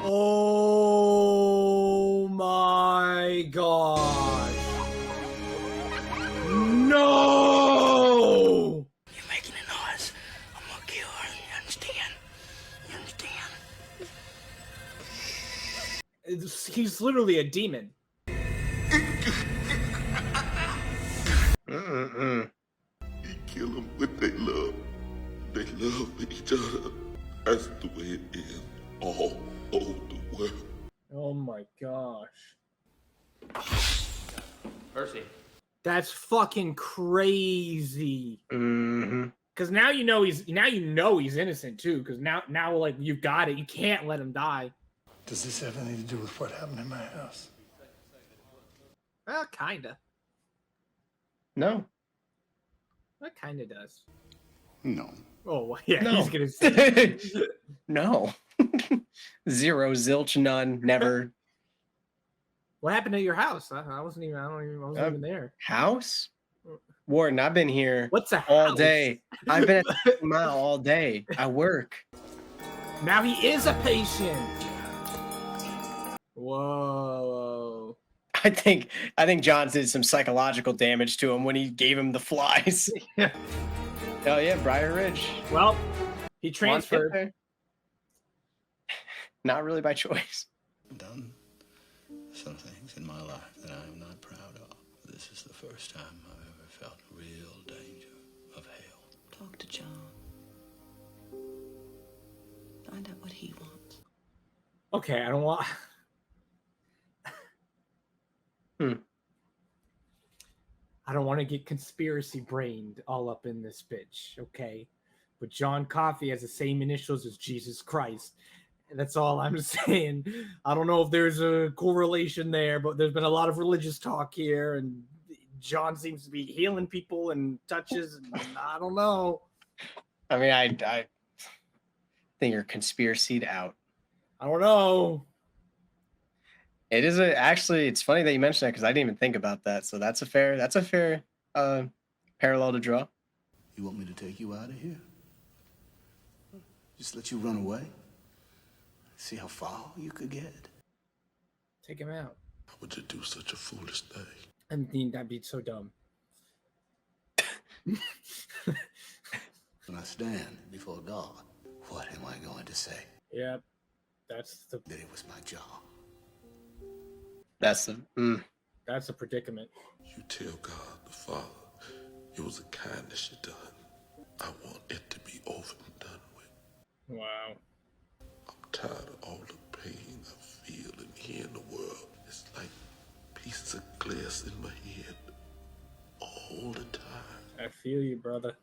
Oh my gosh. No! You're making a noise. I'm gonna kill her. You understand? You understand? He's literally a demon. You kill them with their love. They love each other. That's the way it is all over the world. Oh my gosh. Percy. That's fucking crazy. Mm-hmm. Because now you know he's innocent too. Because now like you've got it. You can't let him die. Does this have anything to do with what happened in my house? Well, kinda. No. That kinda does. No. Oh yeah, No. he's gonna say No. Zero, zilch, none, never. what happened at your house? I wasn't even there. House? Warden, I've been here What's a all house? day. I've been at the mile all day. I work. Now he is a patient. Whoa. I think John did some psychological damage to him when he gave him the flies. Yeah. Oh yeah, Briar Ridge. Well, he Wants transferred. there. Not really by choice. Done some things in my life that I am not proud of. This is the first time I've ever felt real danger of hell. Talk to John. Find out what he wants. Okay, I don't want. I don't want to get conspiracy brained all up in this bitch, okay? But John Coffey has the same initials as Jesus Christ. That's all I'm saying. I don't know if there's a correlation there, but there's been a lot of religious talk here, and John seems to be healing people and touches. And I don't know. I mean, I think you're conspiracied out. I don't know. It is actually. It's funny that you mentioned that because I didn't even think about that. So that's a fair parallel to draw. You want me to take you out of here? Just let you run away? See how far you could get? Take him out. How would you do such a foolish thing? I mean, that'd be so dumb. When I stand before God, what am I going to say? Yep. That's the. That it was my job. That's That's a predicament. You tell God the Father it was a kindness you done. I want it to be over and done with. Wow. I'm tired of all the pain I feel and hear in the world. It's like pieces of glass in my head all the time. I feel you, brother.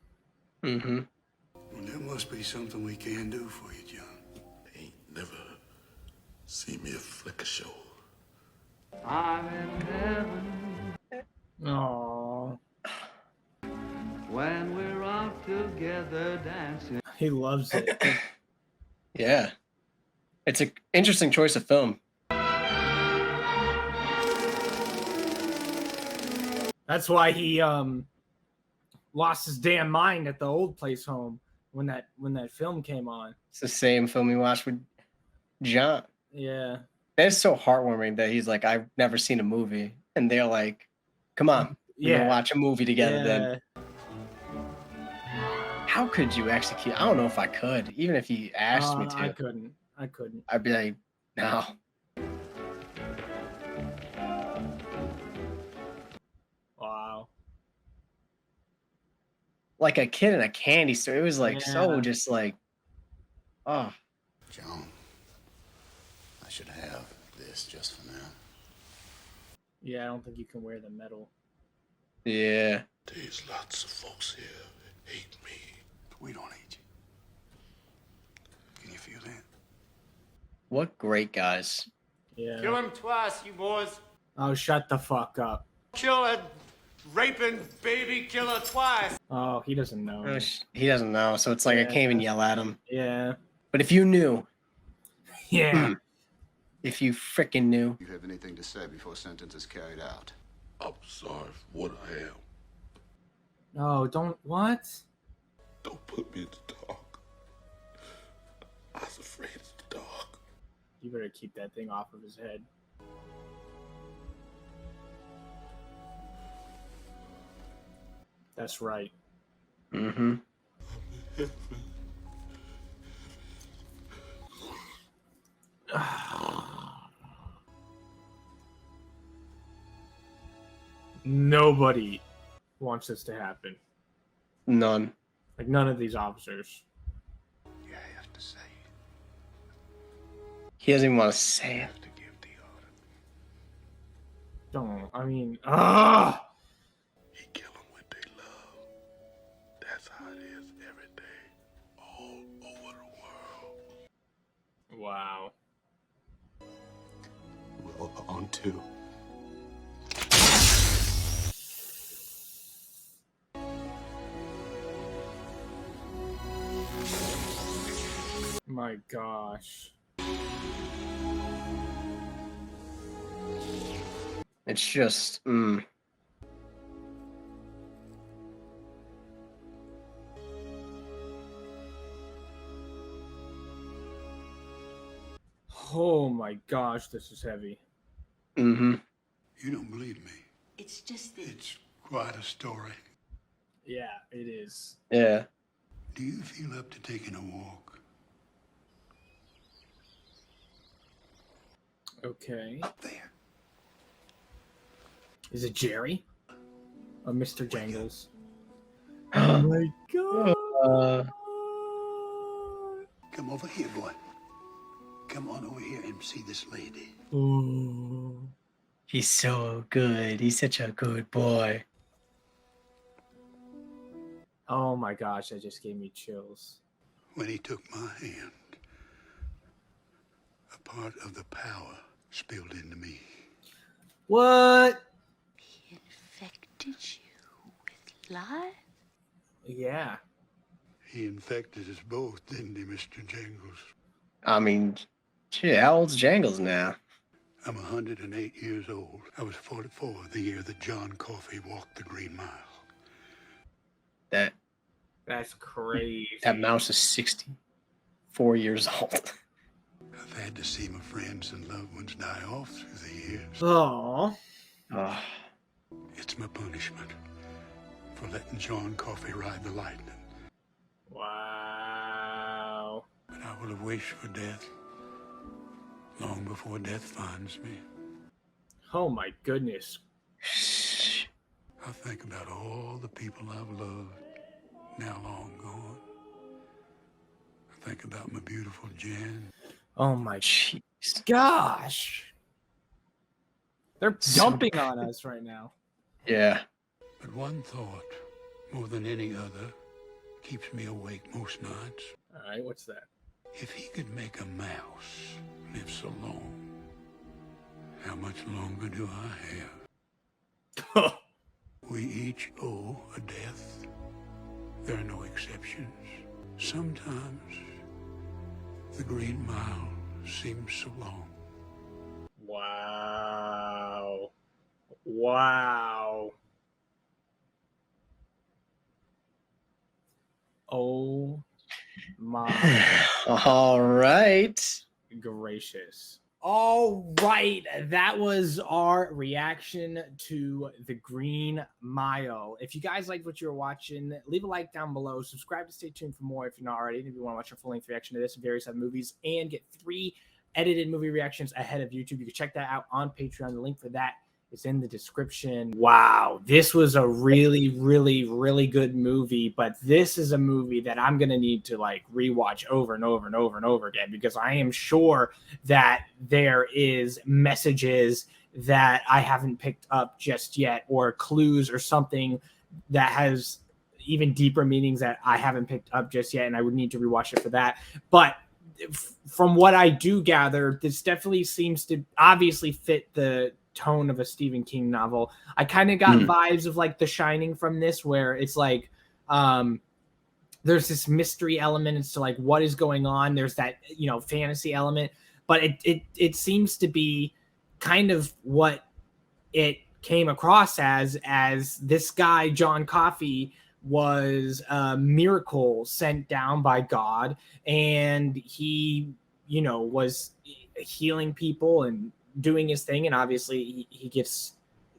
Mm-hmm. Well, there must be something we can do for you, John. Ain't never see me a flicker show. I'm in heaven Aww. when we're out together dancing. He loves it. Yeah. It's an interesting choice of film. That's why he lost his damn mind at the old place home when that film came on. It's the same film we watched with John. Yeah. It's so heartwarming that he's like, I've never seen a movie. And they're like, come on, we're gonna watch a movie together then. How could you execute? I don't know if I could, even if he asked me to. I couldn't. I'd be like, no. Wow. Like a kid in a candy store. It was like so just like, oh. John, I should have this just for now. Yeah, I don't think you can wear the medal. Yeah. There's lots of folks here that hate me. We don't hate you. Can you feel that? What great guys. Yeah. Kill him twice, you boys. Oh, shut the fuck up. Kill a raping baby killer twice. Oh, he doesn't know. He doesn't know, so it's like I can't even yell at him. Yeah. But if you knew. Yeah. If you freaking knew. You have anything to say before sentence is carried out? I'm sorry for what I am. No, don't. What? Don't put me in the dark. I was afraid of the dark. You better keep that thing off of his head. That's right. Mm-hmm. Nobody wants this to happen. None. Like none of these officers. You have to say He doesn't even want to say it. to give the order. Don't. I mean, ah. He kill them with they love. That's how it is every day, all over the world. Wow. Well, on two. My gosh. It's just, Oh my gosh, this is heavy. Mm-hmm. You don't believe me. It's just that It's quite a story. Yeah, it is. Yeah. Do you feel up to taking a walk? Okay. Up there. Is it Jerry? Or Mr. Jangles? Oh my god. Come over here, boy. Come on over here and see this lady. Ooh. He's so good. He's such a good boy. Oh my gosh, that just gave me chills. When he took my hand, a part of the power spilled into me. What? He infected you with life? Yeah. He infected us both, didn't he, Mr. Jangles? I mean, shit, how old's Jangles now? I'm 108 years old. I was 44 the year that John Coffey walked the Green Mile. That's crazy. That mouse is 64 years old. I've had to see my friends and loved ones die off through the years. Oh. It's my punishment for letting John Coffey ride the lightning. Wow. But I will have wished for death long before death finds me. Oh my goodness. I think about all the people I've loved, now long gone. I think about my beautiful Jen. Oh my gosh. They're dumping on us right now. Yeah. But one thought, more than any other, keeps me awake most nights. All right, what's that? If he could make a mouse live so long, how much longer do I have? We each owe a death. There are no exceptions. Sometimes the Green Mile seems so long. Wow. Wow. Oh my. All right. Gracious. All right, that was our reaction to The Green Mile. If you guys liked what you were watching, leave a like down below. Subscribe to stay tuned for more if you're not already. And if you want to watch a full-length reaction to this and various other movies and get 3 edited movie reactions ahead of YouTube, you can check that out on Patreon. The link for that is in the description. Wow, this was a really, really, really good movie, but this is a movie that I'm going to need to like rewatch over and over and over and over again, because I am sure that there is messages that I haven't picked up just yet, or clues or something that has even deeper meanings that I haven't picked up just yet, and I would need to rewatch it for that. But from what I do gather, this definitely seems to obviously fit the tone of a Stephen King novel. I kind of got vibes of like The Shining from this, where it's like there's this mystery element as to like what is going on. There's that, you know, fantasy element, but it seems to be kind of what it came across as this guy John Coffey was a miracle sent down by God, and he, you know, was healing people and doing his thing, and obviously he gets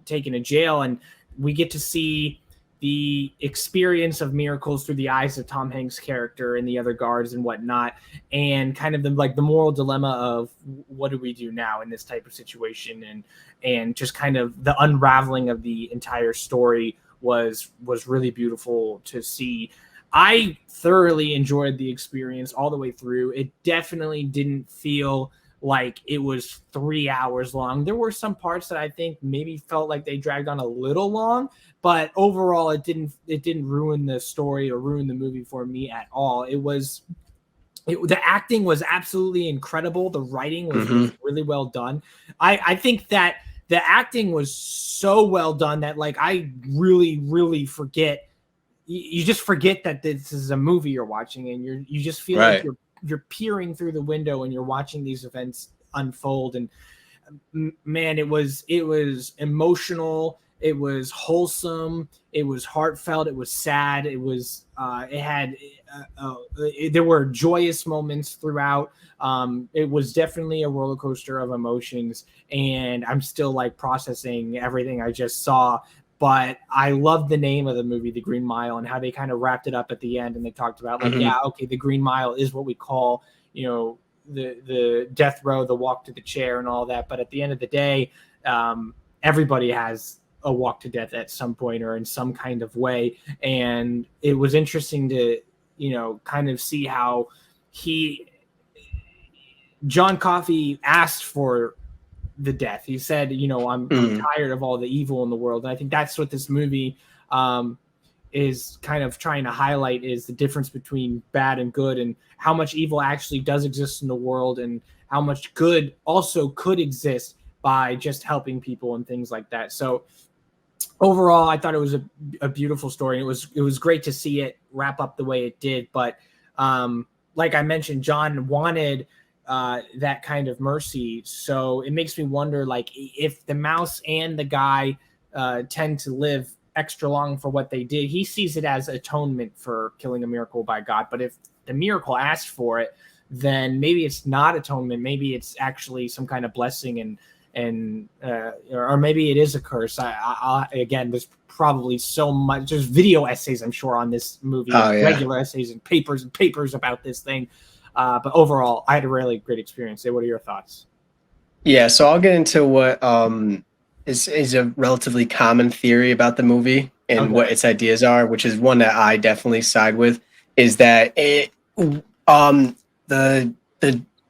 taken to jail, and we get to see the experience of miracles through the eyes of Tom Hanks' character and the other guards and whatnot, and kind of the moral dilemma of what do we do now in this type of situation, and just kind of the unraveling of the entire story was really beautiful to see. I thoroughly enjoyed the experience all the way through. It definitely didn't feel like it was 3 hours long. There were some parts that I think maybe felt like they dragged on a little long, but overall it didn't ruin the story or ruin the movie for me at all. The acting was absolutely incredible. The writing was really well done. I think that the acting was so well done that like I really, really forget. You just forget that this is a movie you're watching, and you just feel like you're peering through the window and you're watching these events unfold. And man, it was emotional, it was wholesome, it was heartfelt, it was sad, it was there were joyous moments throughout. It was definitely a roller coaster of emotions, and I'm still like processing everything I just saw. But I love the name of the movie, The Green Mile, and how they kind of wrapped it up at the end. And they talked about like, yeah, okay, the Green Mile is what we call, you know, the death row, the walk to the chair and all that. But at the end of the day, everybody has a walk to death at some point or in some kind of way. And it was interesting to, you know, kind of see how John Coffey asked for the death. He said, you know, I'm tired of all the evil in the world. And I think that's what this movie is kind of trying to highlight, is the difference between bad and good, and how much evil actually does exist in the world, and how much good also could exist by just helping people and things like that. So overall, I thought it was a beautiful story. And it was great to see it wrap up the way it did. But like I mentioned, John wanted that kind of mercy. So it makes me wonder, like, if the mouse and the guy tend to live extra long for what they did, he sees it as atonement for killing a miracle by God. But if the miracle asked for it, then maybe it's not atonement. Maybe it's actually some kind of blessing, or maybe it is a curse. Again, there's probably so much. There's video essays, I'm sure, on this movie, regular essays and papers about this thing. But overall, I had a really great experience. What are your thoughts? Yeah, so I'll get into what is a relatively common theory about the movie and what its ideas are, which is one that I definitely side with, is that the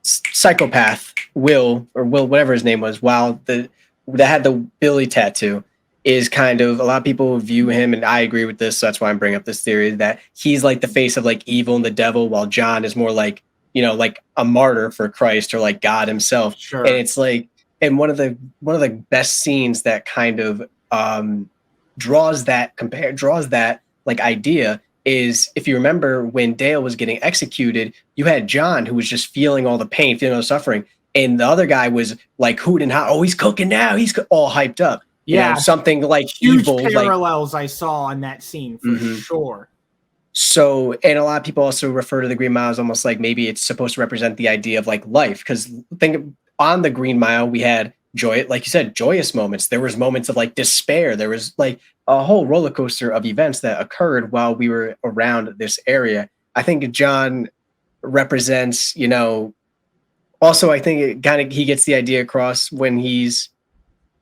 psychopath Will, whatever his name was, that had the Billy tattoo, is kind of, a lot of people view him, and I agree with this, so that's why I'm bringing up this theory, that he's like the face of like evil and the devil, while John is more like, you know, like a martyr for Christ, or like God himself. Sure. And it's like, and one of the best scenes that kind of draws that like idea is, if you remember when Dale was getting executed, you had John, who was just feeling all the pain, feeling all the suffering, and the other guy was like hooting, oh, he's cooking now, he's all hyped up. Yeah, you know, something like huge evil, parallels I saw on that scene for sure. So, and a lot of people also refer to the Green Mile as almost like maybe it's supposed to represent the idea of like life. Because on the Green Mile, we had joy, like you said, joyous moments. There was moments of like despair. There was like a whole roller coaster of events that occurred while we were around this area. I think John represents, you know, also I think it kind of, he gets the idea across when this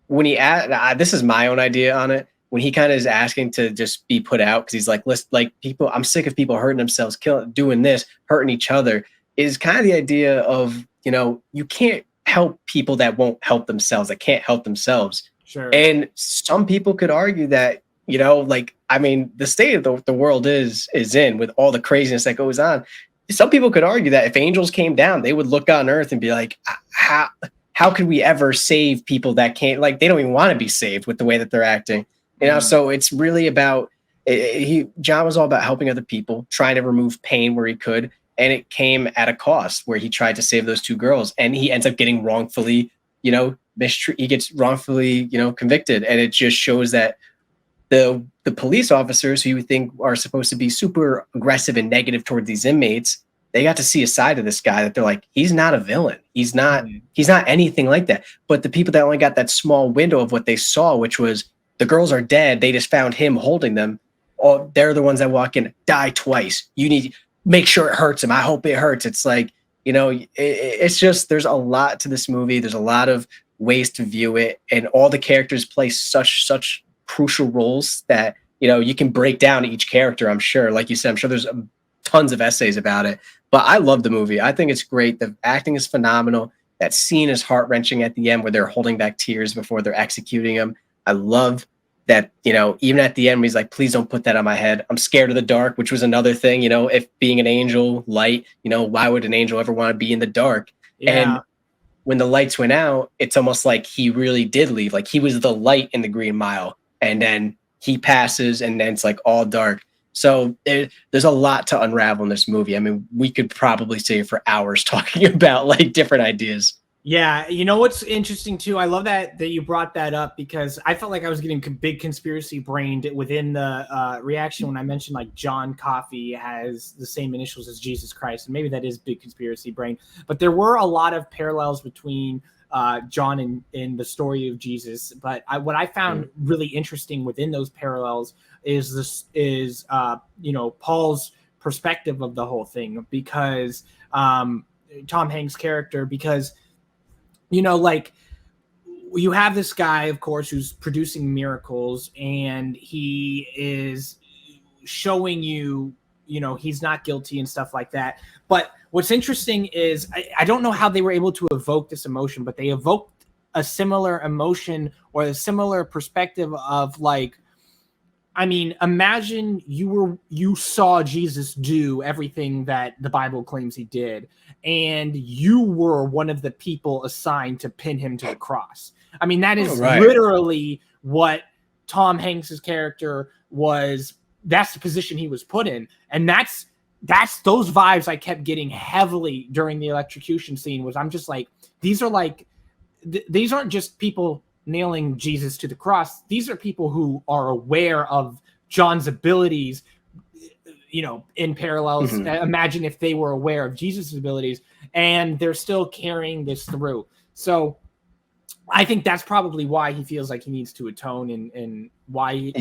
is my own idea on it, when he kind of is asking to just be put out, because he's like, listen, like, people, I'm sick of people hurting themselves, doing this, hurting each other, is kind of the idea of, you know, you can't help people that won't help themselves, that can't help themselves. Sure. And some people could argue that, you know, like, I mean, the state of the world is in, with all the craziness that goes on. Some people could argue that if angels came down, they would look on earth and be like, how could we ever save people that can't, like, they don't even want to be saved with the way that they're acting. You know, so it's really about, John was all about helping other people, trying to remove pain where he could. And it came at a cost, where he tried to save those two girls, and he ends up getting wrongfully, you know, he gets wrongfully, you know, convicted. And it just shows that the police officers, who you would think are supposed to be super aggressive and negative toward these inmates, they got to see a side of this guy that they're like, he's not a villain. He's not anything like that. But the people that only got that small window of what they saw, which was, the girls are dead, they just found him holding them. Oh, they're the ones that walk in, die twice. You need to make sure it hurts him. I hope it hurts. It's like, you know, it's just, there's a lot to this movie. There's a lot of ways to view it. And all the characters play such crucial roles that, you know, you can break down each character, I'm sure. Like you said, I'm sure there's tons of essays about it. But I love the movie. I think it's great. The acting is phenomenal. That scene is heart-wrenching at the end, where they're holding back tears before they're executing him. I love that, you know, even at the end, he's like, please don't put that on my head. I'm scared of the dark, which was another thing, you know, if being an angel, light, you know, why would an angel ever want to be in the dark? Yeah. And when the lights went out, it's almost like he really did leave. Like, he was the light in the Green Mile, and then he passes, and then it's like all dark. So there's a lot to unravel in this movie. I mean, we could probably stay for hours talking about like different ideas. Yeah, you know what's interesting too? I love that you brought that up, because I felt like I was getting big conspiracy brained within the reaction when I mentioned like John Coffey has the same initials as Jesus Christ, and maybe that is big conspiracy brain. But there were a lot of parallels between John in the story of Jesus. But what I found really interesting within those parallels is Paul's perspective of the whole thing, because Tom Hanks' character, because you have this guy, of course, who's producing miracles, and he is showing you, he's not guilty and stuff like that. But what's interesting is I don't know how they were able to evoke this emotion, but they evoked a similar emotion or a similar perspective of imagine you saw Jesus do everything that the Bible claims he did, and you were one of the people assigned to pin him to the cross. I mean, that is literally what Tom Hanks's character was. That's the position he was put in. And that's those vibes I kept getting heavily during the electrocution scene. Was I'm just like, these aren't just people nailing Jesus to the cross. These are people who are aware of John's abilities, in parallels. Imagine if they were aware of Jesus' abilities, and they're still carrying this through. So I think that's probably why he feels like he needs to atone, and why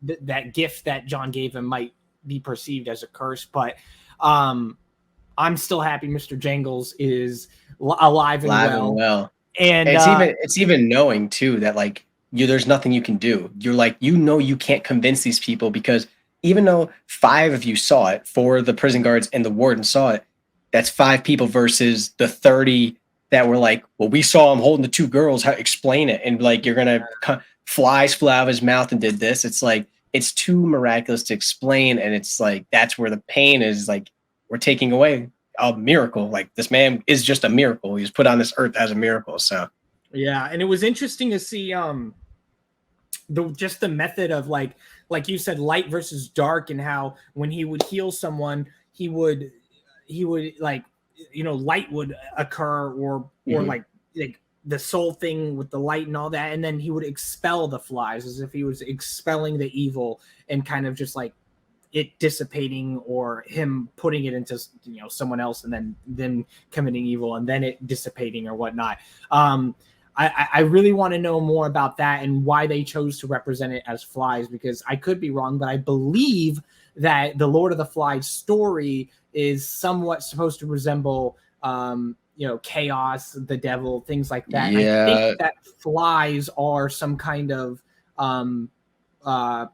that gift that John gave him might be perceived as a curse. But I'm still happy Mr. Jangles is alive and well. And it's even knowing too that there's nothing you can do. You're you can't convince these people, because even though 5 of you saw it, 4 of the prison guards and the warden saw it, that's 5 people versus the 30 that were like, well, we saw him holding the 2 girls. How explain it? And you're gonna flies flew out of his mouth and did this. It's it's too miraculous to explain, and it's that's where the pain is. We're taking away a miracle. This man is just a miracle. He was put on this earth as a miracle. So yeah, and it was interesting to see the method of like you said, light versus dark, and how when he would heal someone, he would light would occur, or like the soul thing with the light and all that, and then he would expel the flies as if he was expelling the evil, and kind of just it dissipating, or him putting it into someone else, and then committing evil, and then it dissipating or whatnot. I really want to know more about that and why they chose to represent it as flies, because I could be wrong, but I believe that the Lord of the Flies story is somewhat supposed to resemble chaos, the devil, things like that. Yeah. I think that flies are some kind of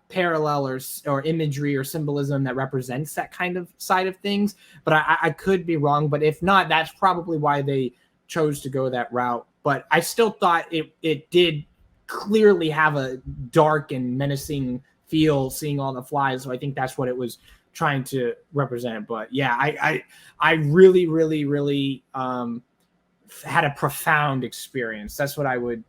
parallel or imagery or symbolism that represents that kind of side of things, but I could be wrong. But if not, that's probably why they chose to go that route. But I still thought it did clearly have a dark and menacing feel, seeing all the flies. So I think that's what it was trying to represent. But yeah, I really, really, really had a profound experience. That's what I would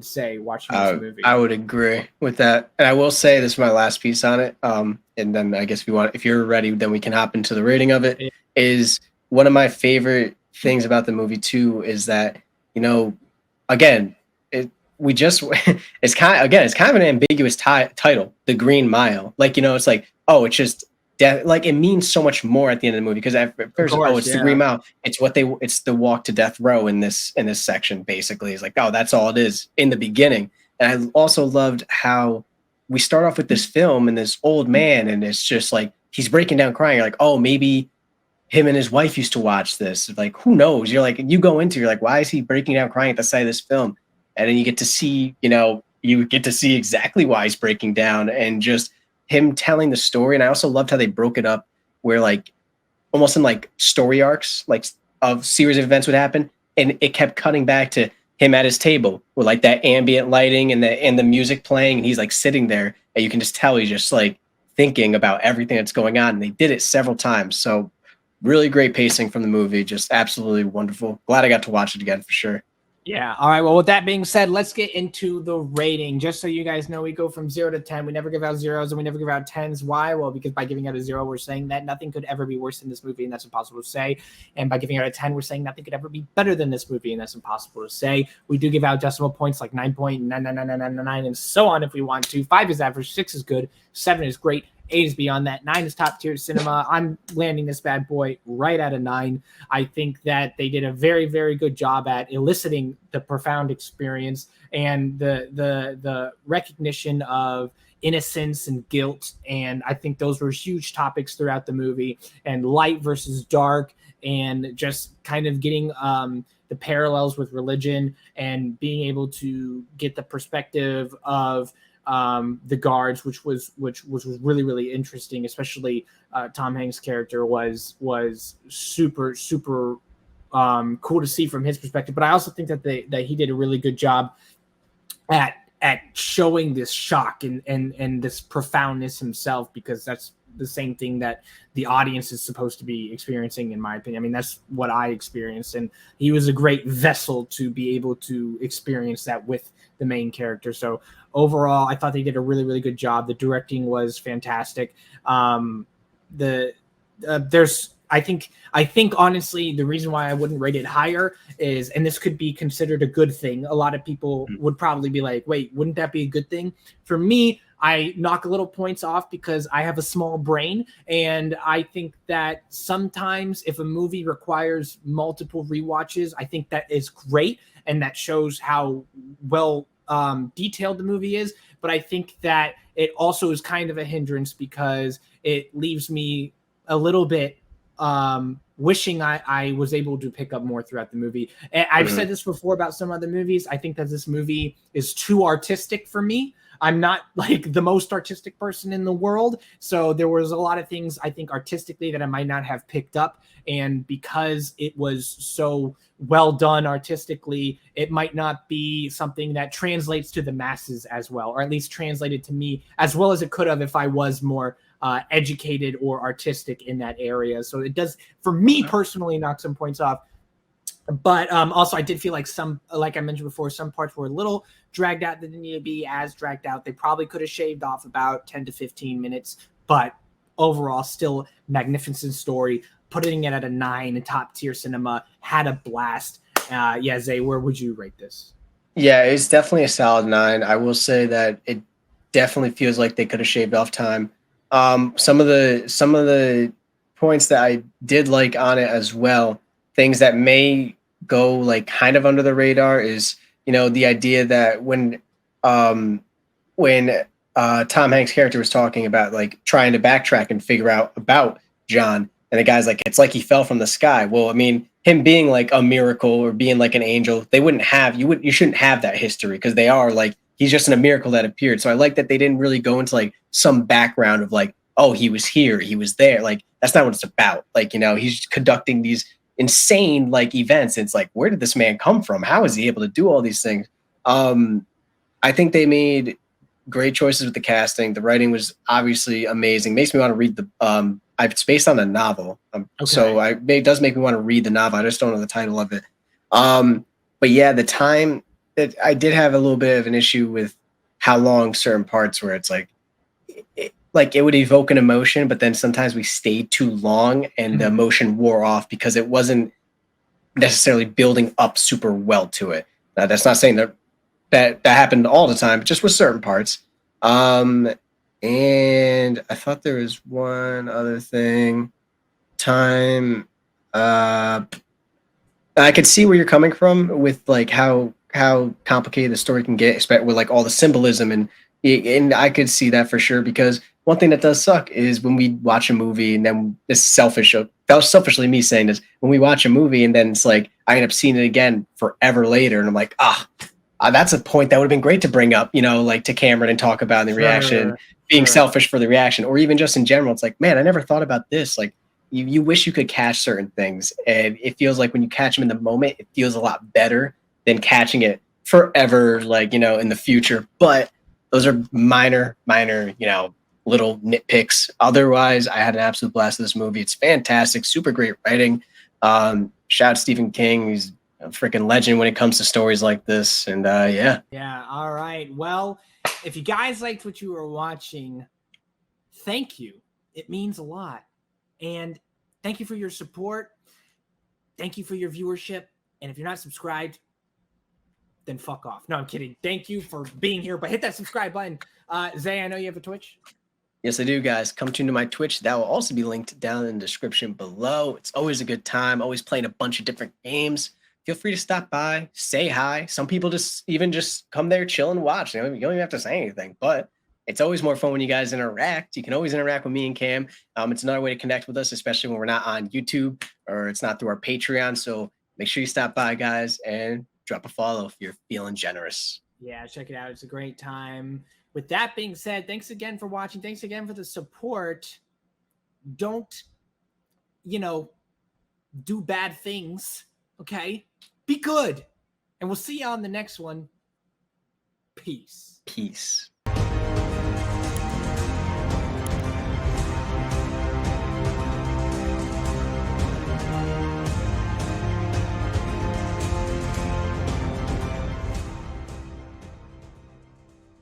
say watching this movie. I would agree with that. And I will say, this is my last piece on it. And then I guess if you're ready, then we can hop into the rating of it. Is one of my favorite things about the movie too, is that, again, it's kind of an ambiguous title, The Green Mile. It's it's just death. It means so much more at the end of the movie, because at first, the Green Mile. It's the walk to death row in this section. Basically, it's that's all it is in the beginning. And I also loved how we start off with this film and this old man, and it's just he's breaking down crying. You're oh, maybe him and his wife used to watch this. Who knows? You're you go into, you're why is he breaking down crying at the sight of this film? And then you get to see, exactly why he's breaking down, and just him telling the story. And I also loved how they broke it up, where almost in story arcs, of series of events would happen, and it kept cutting back to him at his table with that ambient lighting and the music playing, and he's sitting there, and you can just tell he's just thinking about everything that's going on. And they did it several times. So really great pacing from the movie. Just absolutely wonderful. Glad I got to watch it again for sure. Yeah. All right. Well, with that being said, let's get into the rating. Just so you guys know, we go from 0 to 10. We never give out zeros, and we never give out 10s. Why? Well, because by giving out a 0, we're saying that nothing could ever be worse than this movie, and that's impossible to say. And by giving out a 10, we're saying nothing could ever be better than this movie, and that's impossible to say. We do give out decimal points like 9.99999 and so on if we want to. 5 is average, 6 is good, 7 is great, 8 is beyond that. 9 is top tier cinema. I'm landing this bad boy right at a 9. I think that they did a very, very good job at eliciting the profound experience and the recognition of innocence and guilt. And I think those were huge topics throughout the movie, and light versus dark, and just kind of getting the parallels with religion and being able to get the perspective of the guards, which was really, really interesting. Especially Tom Hanks' character was super cool to see from his perspective. But I also think that he did a really good job at showing this shock and this profoundness himself, because that's the same thing that the audience is supposed to be experiencing, in my opinion. I mean, that's what I experienced, and he was a great vessel to be able to experience that with the main character. So overall, I thought they did a really, really good job. The directing was fantastic. I think honestly, the reason why I wouldn't rate it higher is, and this could be considered a good thing. A lot of people would probably be like, wait, wouldn't that be a good thing? For me, I knock a little points off because I have a small brain. And I think that sometimes if a movie requires multiple rewatches, I think that is great. And that shows how well detailed the movie is. But I think that it also is kind of a hindrance because it leaves me a little bit wishing I was able to pick up more throughout the movie. And I've said this before about some other movies. I think that this movie is too artistic for me. I'm not like the most artistic person in the world. So there was a lot of things I think artistically that I might not have picked up. And because it was so well done artistically, it might not be something that translates to the masses as well, or at least translated to me as well as it could have if I was more educated or artistic in that area. So it does, for me personally, knock some points off. But also, I did feel like like I mentioned before, some parts were a little dragged out that didn't need to be as dragged out. They probably could have shaved off about 10 to 15 minutes. But overall, still magnificent story. Putting it at a 9 in top tier cinema. Had a blast. Zay, where would you rate this? Yeah, it's definitely a solid 9. I will say that it definitely feels like they could have shaved off time. Some of the points that I did like on it as well, things that may go like kind of under the radar, is, you know, the idea that when Tom Hanks' character was talking about like trying to backtrack and figure out about John, and the guy's like, it's like he fell from the sky. Well, I mean, him being like a miracle or being like an angel, they wouldn't have, you shouldn't have that history, because they are like, he's just a miracle that appeared. So I like that they didn't really go into like some background of like, oh, he was here, he was there. Like, that's not what it's about. Like, you know, he's conducting these insane like events. It's like, where did this man come from? How is he able to do all these things? I think they made great choices with the casting. The writing was obviously amazing. Makes me want to read the it's based on a novel. So it does make me want to read the novel. I just don't know the title of it. But yeah, the time that I did have a little bit of an issue with how long certain parts where it's like, it would evoke an emotion, but then sometimes we stayed too long and the emotion wore off because it wasn't necessarily building up super well to it. Now, that's not saying that happened all the time, but just with certain parts. And I thought there was one other thing. Time. I could see where you're coming from with like how complicated the story can get, especially with like all the symbolism, and I could see that for sure, because one thing that does suck is when we watch a movie and then that was selfishly me saying this, when we watch a movie and then it's like I end up seeing it again forever later and I'm like, that's a point that would have been great to bring up, you know, like to Cameron and talk about in the reaction, being selfish for the reaction, or even just in general. It's like, man, I never thought about this. Like you wish you could catch certain things, and it feels like when you catch them in the moment, it feels a lot better than catching it forever, like, you know, in the future. But those are minor, you know, little nitpicks. Otherwise, I had an absolute blast with this movie. It's fantastic, super great writing. Shout out Stephen King. He's a freaking legend when it comes to stories like this. And Yeah. All right. Well, if you guys liked what you were watching, thank you. It means a lot. And thank you for your support. Thank you for your viewership. And if you're not subscribed, then fuck off. No, I'm kidding. Thank you for being here, but hit that subscribe button. Zay, I know you have a Twitch. Yes, I do, guys. Come tune to my Twitch. That will also be linked down in the description below. It's always a good time, always playing a bunch of different games. Feel free to stop by, say hi. Some people just come there, chill, and watch. You don't even have to say anything, but it's always more fun when you guys interact. You can always interact with me and Cam. It's another way to connect with us, especially when we're not on YouTube or it's not through our Patreon. So make sure you stop by, guys, and drop a follow if you're feeling generous. Yeah, check it out. It's a great time. With that being said, thanks again for watching. Thanks again for the support. Don't, do bad things, okay? Be good. And we'll see you on the next one. Peace. Peace.